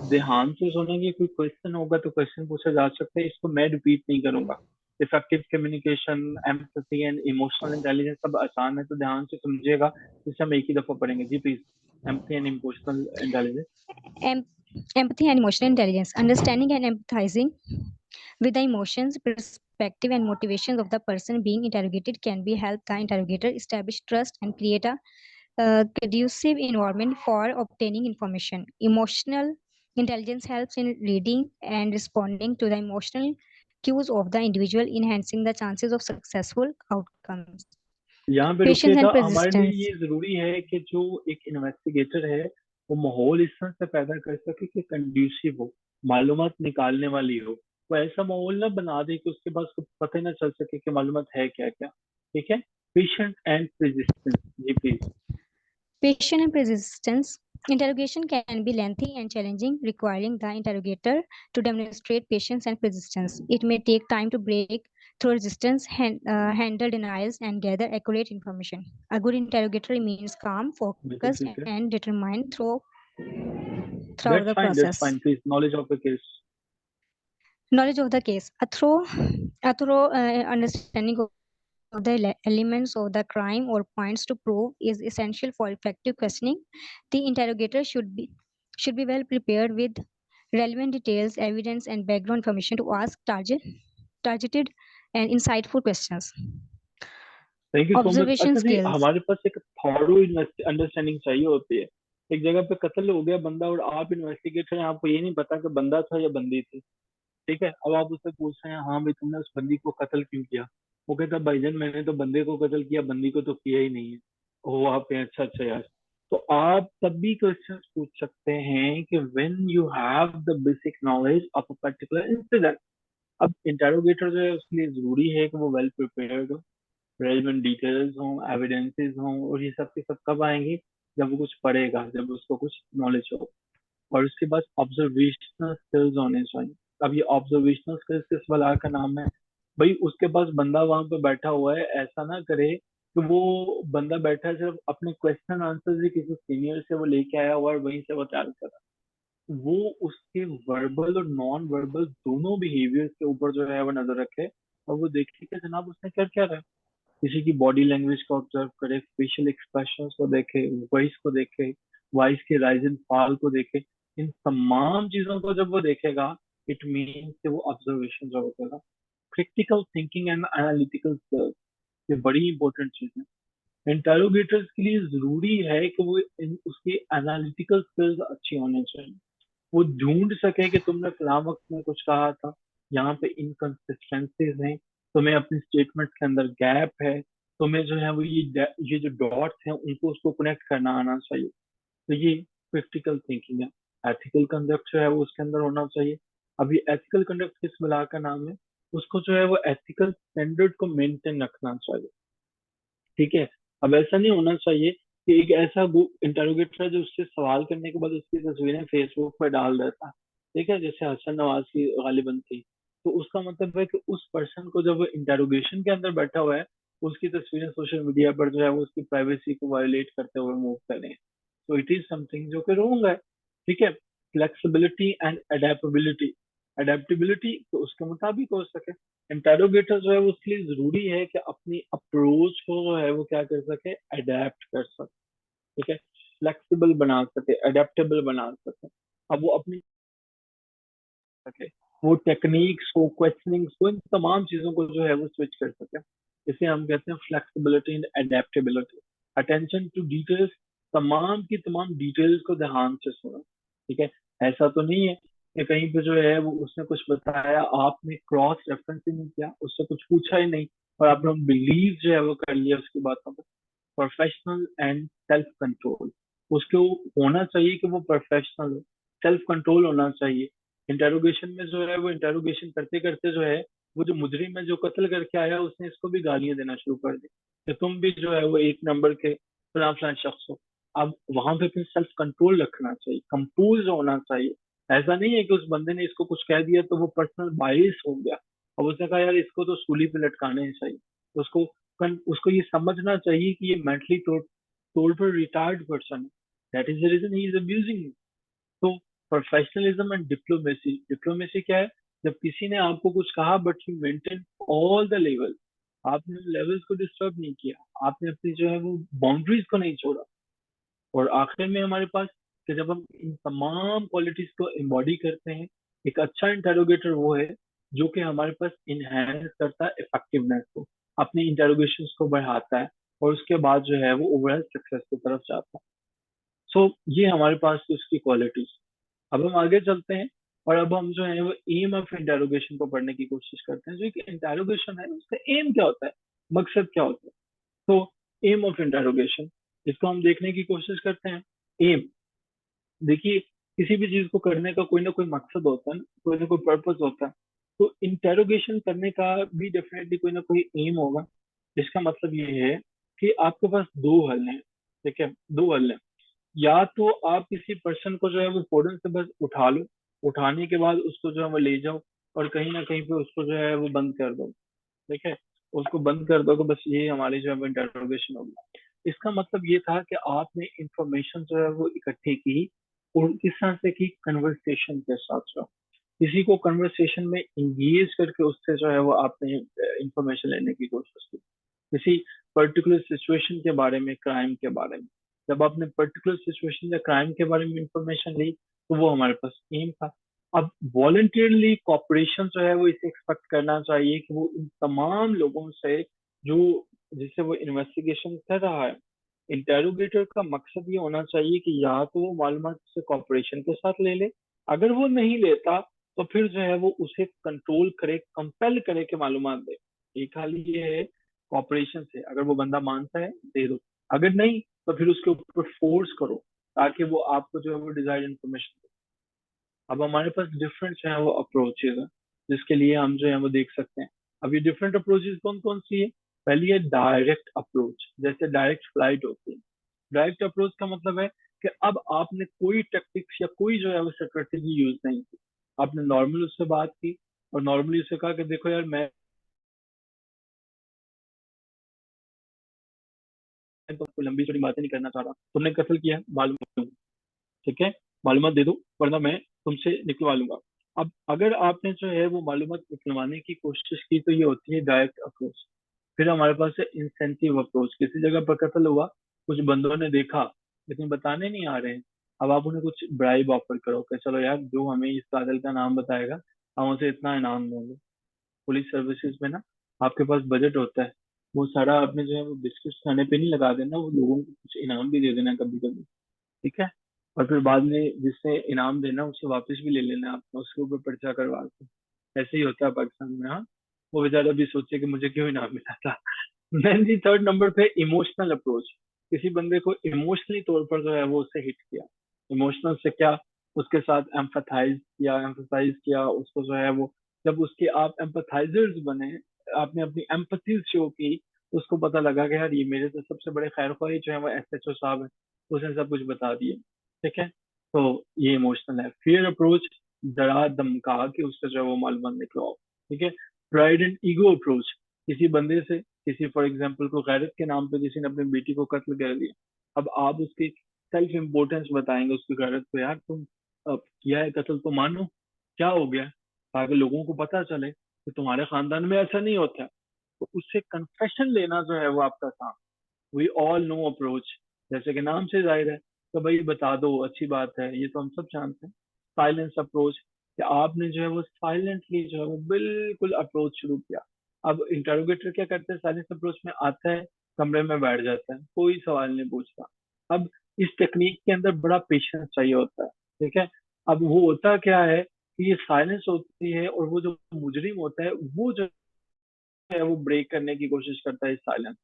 Speaker 1: ध्यान से सुनेंगे, कोई क्वेश्चन होगा तो क्वेश्चन पूछा जा सकता है, इसको मैं रिपीट नहीं करूंगा। Effective communication, empathy and emotional intelligence सब आसान है, तो ध्यान से समझिएगा। इसे हम एक ही दफा पढ़ेंगे। जी please. Empathy and emotional intelligence.
Speaker 2: Em- Empathy and emotional intelligence. Understanding and empathizing with the emotions, perspective, and motivations of the person being interrogated can be help the interrogator establish trust and create a conducive environment for obtaining information. Emotional intelligence helps in reading and responding to the emotional cues of the individual, enhancing the chances of successful outcomes.
Speaker 1: यहाँ पे
Speaker 2: Patience
Speaker 1: रुकिएगा,
Speaker 2: and
Speaker 1: हमारे लिए
Speaker 2: persistence.
Speaker 1: ये जरूरी है कि जो एक इन्वेस्टिगेटर है वो माहौल इस तरह से पैदा कर सके कि कंड्यूसिव हो, मालूमात निकालने वाली हो। वो ऐसा माहौल ना बना दे कि उसके पास को पता ही ना चल सके कि मालूमात है क्या क्या। ठीक है। Patient and resistance. जी please.
Speaker 2: Patience and persistence. Interrogation can be lengthy and challenging, requiring the interrogator to demonstrate patience and persistence. It may take time to break through resistance, handle denials, and gather accurate information. A good interrogator remains calm,
Speaker 1: बिल्कुल
Speaker 2: focused,
Speaker 1: ठीक है।
Speaker 2: and determined throughout
Speaker 1: that's
Speaker 2: the
Speaker 1: fine, that's
Speaker 2: process.
Speaker 1: Fine, please knowledge of the case.
Speaker 2: Knowledge of the case. A thorough understanding of the elements of the crime or points to prove is essential for effective questioning. The interrogator should be well prepared with relevant details, evidence, and background information to ask targeted and insightful questions.
Speaker 1: Thank you so much.
Speaker 2: Observation
Speaker 1: अच्छा जी,
Speaker 2: skills.
Speaker 1: हमारे पास एक thorough understanding चाहिए होती है। एक जगह पे कत्ल हो गया बंदा और आप इन्वेस्टिगेटर हैं, आपको ये नहीं पता कि बंदा था या बंदी थी। ठीक है। अब आप उससे पूछ रहे हैं, हाँ भाई तुमने उस बंदी को कत्ल क्यों किया। वो कहता भाईजान मैंने तो बंदे को कत्ल किया, बंदी को तो किया ही नहीं है। ओ आप कहें अच्छा अच्छा यार। तो आप तब भी क्वेश्चन पूछ सकते हैं कि when you have the basic knowledge of a particular incident. अब इंटेरोगेटर जो है उसके लिए जरूरी है कि वो वेल प्रिपेयर्ड हो, रेलिवेंट डिटेल्स हों, एविडेंसेस हों, और ये सब के सब कब आएंगे, जब वो कुछ पढ़ेगा, जब उसको कुछ नॉलेज हो। और उसके बाद ऑब्जर्वेशनल स्किल्स होने चाहिए। अब ये ऑब्जर्वेशनल स्किल्स किस बला का नाम है। भाई उसके पास बंदा वहां पे बैठा हुआ है, ऐसा ना करे कि वो बंदा बैठा है सिर्फ अपने क्वेश्चन आंसर भी किसी सीनियर से वो लेके आया हुआ है और वहीं से वो तैयार कर रहा है। वो उसके वर्बल और नॉन वर्बल दोनों बिहेवियर के ऊपर जो है वो नजर रखे, और वो देखे कि जनाब उसने कर क्या रहा है। किसी की बॉडी लैंग्वेज को ऑब्जर्व करे, फेशियल एक्सप्रेशन को देखे, वॉइस को देखे, वॉइस के राइज एंड फॉल को देखे। इन तमाम चीजों को जब वो देखेगा, इट मीन्स कि वो ऑब्जर्वेशन जो होगा। Critical thinking and analytical skills, ये बड़ी इंपॉर्टेंट चीज है। इंटेरोगेटर्स के लिए जरूरी है कि वो उसकी एनालिटिकल स्किल्स अच्छी होनी चाहिए। वो ढूंढ सके कि तुमने फला वक्त में कुछ कहा था, यहाँ पे इनकंसिस्टेंसीज हैं, तुम्हें अपनी स्टेटमेंट के अंदर गैप है, तुम्हें जो है वो ये जो डॉट्स हैं उनको उसको कनेक्ट करना आना चाहिए। तो ये क्रिटिकल थिंकिंग है। एथिकल कंडक्ट जो है वो उसके अंदर होना चाहिए। अब ये एथिकल कंडक्ट किस मिला का नाम है, उसको जो है वो एथिकल स्टैंडर्ड को मेंटेन रखना चाहिए। ठीक है। अब ऐसा नहीं होना चाहिए कि एक ऐसा इंटरोगेटर है जो उससे सवाल करने के बाद उसकी तस्वीरें फेसबुक पर डाल देता है, ठीक है, जैसे हसन नवाज की गालिबन थी। तो उसका मतलब है कि उस पर्सन को जब वो इंटरोगेशन के अंदर बैठा हुआ है, उसकी तस्वीरें सोशल मीडिया पर जो है वो उसकी प्राइवेसी को वायलेट करते हुए मूव करें, तो इट इज समथिंग जो कि रॉन्ग है। ठीक है। फ्लेक्सिबिलिटी एंड अडेप्टेबिलिटी, अडेप्टेबिलिटी तो उसके मुताबिक हो सके। इंटेरोगेटर जो है वो इसलिए जरूरी है कि अपनी अप्रोच को जो है वो क्या कर सके, अडेप्ट कर सके। ठीक है। फ्लेक्सिबल बना सके, अडेप्टेबल बना सके। अब वो अपनी सके, वो टेक्निक्स को, क्वेश्चनिंग्स को, इन तमाम चीजों को जो है वो स्विच कर सके। इसे हम कहते हैं flexibility and adaptability. Attention to details, तमाम की तमाम डिटेल्स को ध्यान से सुनो। ठीक है। ऐसा तो नहीं है कि कहीं पे जो है वो उसने कुछ बताया, आपने क्रॉस रेफरेंस ही नहीं किया, उससे कुछ पूछा ही नहीं, और आपने बिलीव जो है वो कर लिया उसकी बातों पर। प्रोफेशनल एंड सेल्फ कंट्रोल, उसको होना चाहिए कि वो प्रोफेशनल हो, सेल्फ कंट्रोल होना चाहिए। इंटेरोगेशन में जो है वो इंटेरोगेशन करते करते जो है, वो जो मुजरिम है जो कत्ल करके आया, उसने इसको भी गालियां देना शुरू कर दी कि तुम भी जो है वो एक नंबर के फलां फलां शख्स हो। अब वहां पे फिर सेल्फ कंट्रोल रखना चाहिए, कंपोज होना चाहिए। ऐसा नहीं है कि उस बंदे ने इसको कुछ कह दिया तो वो पर्सनल बाइस हो गया, अब उसने कहा यार इसको तो सूली पे लटकाने ही चाहिए। उसको उसको ये समझना चाहिए कि ये मेंटली तौर तौर पर रिटार्ड पर्सन है, that is the reason he is abusing. तो प्रोफेशनलिज्म एंड डिप्लोमेसी, डिप्लोमेसी क्या है? जब किसी ने आपको कुछ कहा but you maintain all the level, आपने लेवल्स को डिस्टर्ब नहीं किया, आपने अपनी जो है वो बाउंड्रीज को नहीं छोड़ा। और आखिर में हमारे पास कि जब हम इन तमाम क्वालिटीज को एम्बॉडी करते हैं, एक अच्छा इंटेरोगेटर वो है जो कि हमारे पास इनहेंस करता है इफेक्टिवनेस को, अपनी इंटेरोगेशन को बढ़ाता है, और उसके बाद जो है वो ओवरऑल सक्सेस की तरफ जाता है। सो ये हमारे पास उसकी क्वालिटीज। अब हम आगे चलते हैं, और अब हम जो है वो एम ऑफ इंटेरोगेशन को पढ़ने की कोशिश करते हैं। जो एक इंटेरोगेशन है उसका एम क्या होता है, मकसद क्या होता है। तो एम ऑफ इंटेरोगेशन, इसको हम देखने की कोशिश करते हैं। एम, देखिए, किसी भी चीज को करने का कोई ना कोई मकसद होता है, कोई ना कोई पर्पस होता है। तो इंटेरोगेशन करने का भी डेफिनेटली कोई ना कोई एम होगा। इसका मतलब ये है कि आपके पास दो हल हैं। ठीक है, दो हल हैं। या तो आप किसी पर्सन को जो है वो फोरन से बस उठा लो, उठाने के बाद उसको जो है वो ले जाओ, और कहीं ना कहीं पे उसको जो है वो बंद कर दो। ठीक है, उसको बंद कर दो, तो बस ये हमारी जो है इंटरोगेशन होगी। इसका मतलब ये था कि आपने इंफॉर्मेशन जो है वो इकट्ठी की, और किस तरह से की, कन्वर्सेशन के साथ जो किसी को कन्वर्सेशन में इंगेज करके उससे जो है वो आपने इंफॉर्मेशन लेने की कोशिश की, किसी पर्टिकुलर सिचुएशन के बारे में, क्राइम के बारे में। जब आपने पर्टिकुलर सिचुएशन या क्राइम के बारे में इंफॉर्मेशन ली, तो वो हमारे पास एम था। अब वॉलंटियरली कॉपरेशन जो है वो इसे एक्सपेक्ट करना चाहिए कि वो इन तमाम लोगों से जो जिससे वो इन्वेस्टिगेशन कर रहा है, इंटेरोगेटर का मकसद ये होना चाहिए कि या तो वो मालूमात से कॉपरेशन के साथ ले ले, अगर वो नहीं लेता तो फिर जो है वो उसे कंट्रोल करे, कंपेल करे कि मालूमात दे। एक हाल ये है कॉपरेशन से, अगर वो बंदा मानता है दे दो, अगर नहीं तो फिर उसके ऊपर फोर्स करो ताकि वो आपको जो है वो डिजायर्ड इन्फॉर्मेशन दे। अब हमारे पास डिफरेंट जो है वो अप्रोचेज है, जिसके लिए हम जो है वो देख सकते हैं। अब ये डिफरेंट अप्रोचेज कौन कौन सी है? पहली है डायरेक्ट अप्रोच, जैसे डायरेक्ट फ्लाइट होती है। डायरेक्ट अप्रोच का मतलब है कि अब आपने कोई टेक्टिक्स या कोई जो है वो स्ट्रेटेजी यूज नहीं की, आपने नॉर्मल उससे बात की, और नॉर्मली उससे कहा कि देखो यार मैं तो कोई लंबी चौड़ी बातें नहीं करना चाह रहा, तुमने कत्ल किया है, मालूम, ठीक है, मालूमात दे दो वरना मैं तुमसे निकलवा लूंगा। अब अगर आपने जो है वो मालूमात निकलवाने की कोशिश की, तो ये होती है डायरेक्ट अप्रोच। फिर हमारे पास है इंसेंटिव अप्रोच। किसी जगह पर कत्ल हुआ, कुछ बंदों ने देखा लेकिन बताने नहीं आ रहे हैं, अब आप उन्हें कुछ ब्राइब ऑफर करो कि चलो यार जो हमें इस कातिल का नाम बताएगा हम उसे इतना इनाम देंगे। पुलिस सर्विसेज में ना आपके पास बजट होता है, वो सारा आपने जो है वो बिस्किट खाने पे नहीं लगा देना, वो लोगों को कुछ इनाम भी दे देना कभी कभी। ठीक है, और फिर बाद में जिससे इनाम देना उसे वापस भी ले लेना, आप उसके ऊपर पर्चा करवा के। ऐसे ही होता है पाकिस्तान में। हाँ, वो बेचारा भी सोचे कि मुझे क्यों इनाम मिला था। देन जी थर्ड नंबर पे इमोशनल अप्रोच। किसी बंदे को इमोशनली तौर पर जो है वो उससे हिट किया, इमोशनल से क्या, उसके साथ एम्पथाइज किया उसको जो है वो, जब उसके आप एम्पथाइजर्स बने, आपने अपनी एम्पथी शो की, तो उसको पता लगा कि यार ये मेरे से सबसे बड़े खैर ख्वाही जो है वो एसएचओ साहब है, उसने सब कुछ बता दिया। ठीक है, तो ये इमोशनल है। फियर अप्रोच, डरा धमका के उससे जो है वो मालूमात निकलवाओ। ठीक है। प्राइड एंड ईगो अप्रोच, किसी बंदे से, किसी फॉर एग्जाम्पल को गैरत के नाम पे किसी ने अपनी बेटी को कत्ल कर दिया, अब आप उसकी सेल्फ इम्पोर्टेंस बताएंगे उसकी गैरत को, यार तुम किया है कत्ल तो मानो, क्या हो गया, ताकि लोगों को पता चले कि तुम्हारे खानदान में ऐसा नहीं होता है। तो उससे कन्फेशन लेना जो है वो आपका काम। वी ऑल नो अप्रोच, जैसे कि नाम से जाहिर है, तो भाई बता दो, अच्छी बात है, ये तो हम सब जानते हैं। साइलेंस अप्रोच, कि आपने जो है वो साइलेंटली जो है वो बिल्कुल अप्रोच शुरू किया। अब इंटरोगेटर क्या करते हैं, साइलेंस अप्रोच में आता है, कमरे में बैठ जाता है, कोई सवाल नहीं पूछता। अब इस टेक्निक के अंदर बड़ा पेशेंस चाहिए होता है। ठीक है। अब वो होता क्या है कि ये साइलेंस होती है, और वो जो मुजरिम होता है वो जो है वो ब्रेक करने की कोशिश करता है इस साइलेंस।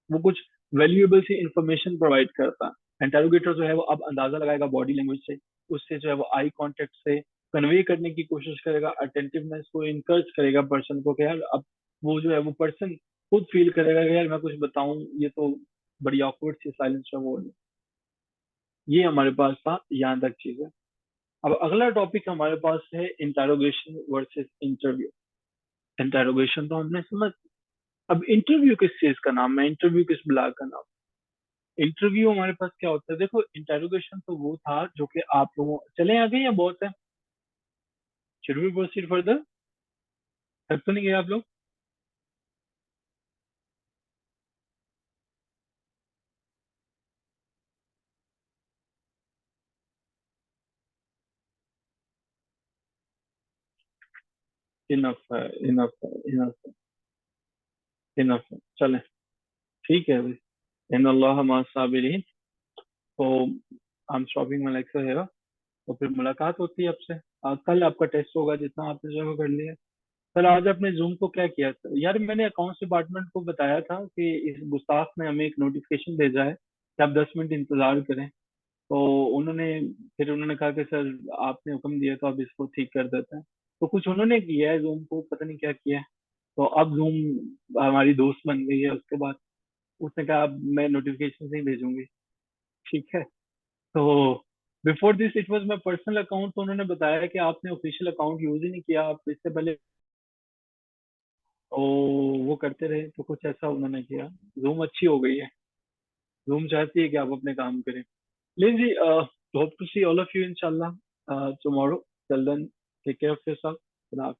Speaker 1: वो कुछ वैल्यूएबल सी इंफॉर्मेशन प्रोवाइड करता है। इंटरोगेटर जो है वो अब अंदाजा लगाएगा बॉडी लैंग्वेज से, उससे जो है वो आई कांटेक्ट से कन्वे करने की कोशिश करेगा, अटेंटिवनेस को इनकरेज करेगा पर्सन को कि यार अब वो जो है वो पर्सन खुद फील करेगा कि यार मैं कुछ बताऊं, ये तो बड़ी ऑकवर्ड सी साइलेंस है वो। ये हमारे पास था, यहाँ तक चीज है। अब अगला टॉपिक हमारे पास है इंटरोगेशन वर्सेस इंटरव्यू। इंटरोगेशन तो हमने समझ, अब इंटरव्यू किस चीज का नाम है, इंटरव्यू किस ब्लाक का नाम। इंटरव्यू हमारे पास क्या होता है, देखो इंटेरोगेशन तो वो था जो कि आप लोगों, चले आ गए या बहुत है, शुड वी प्रोसीड फर्दर, थक तो नहीं गए आप लोग। इनफ है, इनफ है, इनफ है, इनफ है, चले, ठीक है भाई। इन अल्लाह मा साबिरीन। तो हम शॉपिंग में लेक्चर है, तो फिर मुलाकात होती है आपसे। कल आपका टेस्ट होगा जितना आपने जो है वो कर लिया। सर आज आपने जूम को क्या किया था यार, मैंने अकाउंट्स डिपार्टमेंट को बताया था कि इस गुस्ताख ने हमें एक नोटिफिकेशन भेजा है कि आप 10 मिनट इंतजार करें। तो उन्होंने, फिर उन्होंने कहा कि सर आपने हुक्म दिया तो अब इसको ठीक कर देते हैं। तो कुछ उन्होंने किया है जूम को, पता नहीं क्या किया है। तो अब जूम हमारी दोस्त बन गई है उसके बाद। उसने कहा अब मैं नोटिफिकेशन नहीं भेजूंगी। ठीक है। तो before this it was my personal account, तो उन्होंने बताया कि आपने ऑफिशियल अकाउंट यूज ही नहीं किया, आप इससे पहले तो वो करते रहे, तो कुछ ऐसा उन्होंने किया। जूम अच्छी हो गई है, जूम चाहती है कि आप अपने काम करें। लेकिन जी, hope to see all of you इंशाल्लाह tomorrow. Till then take care of yourself.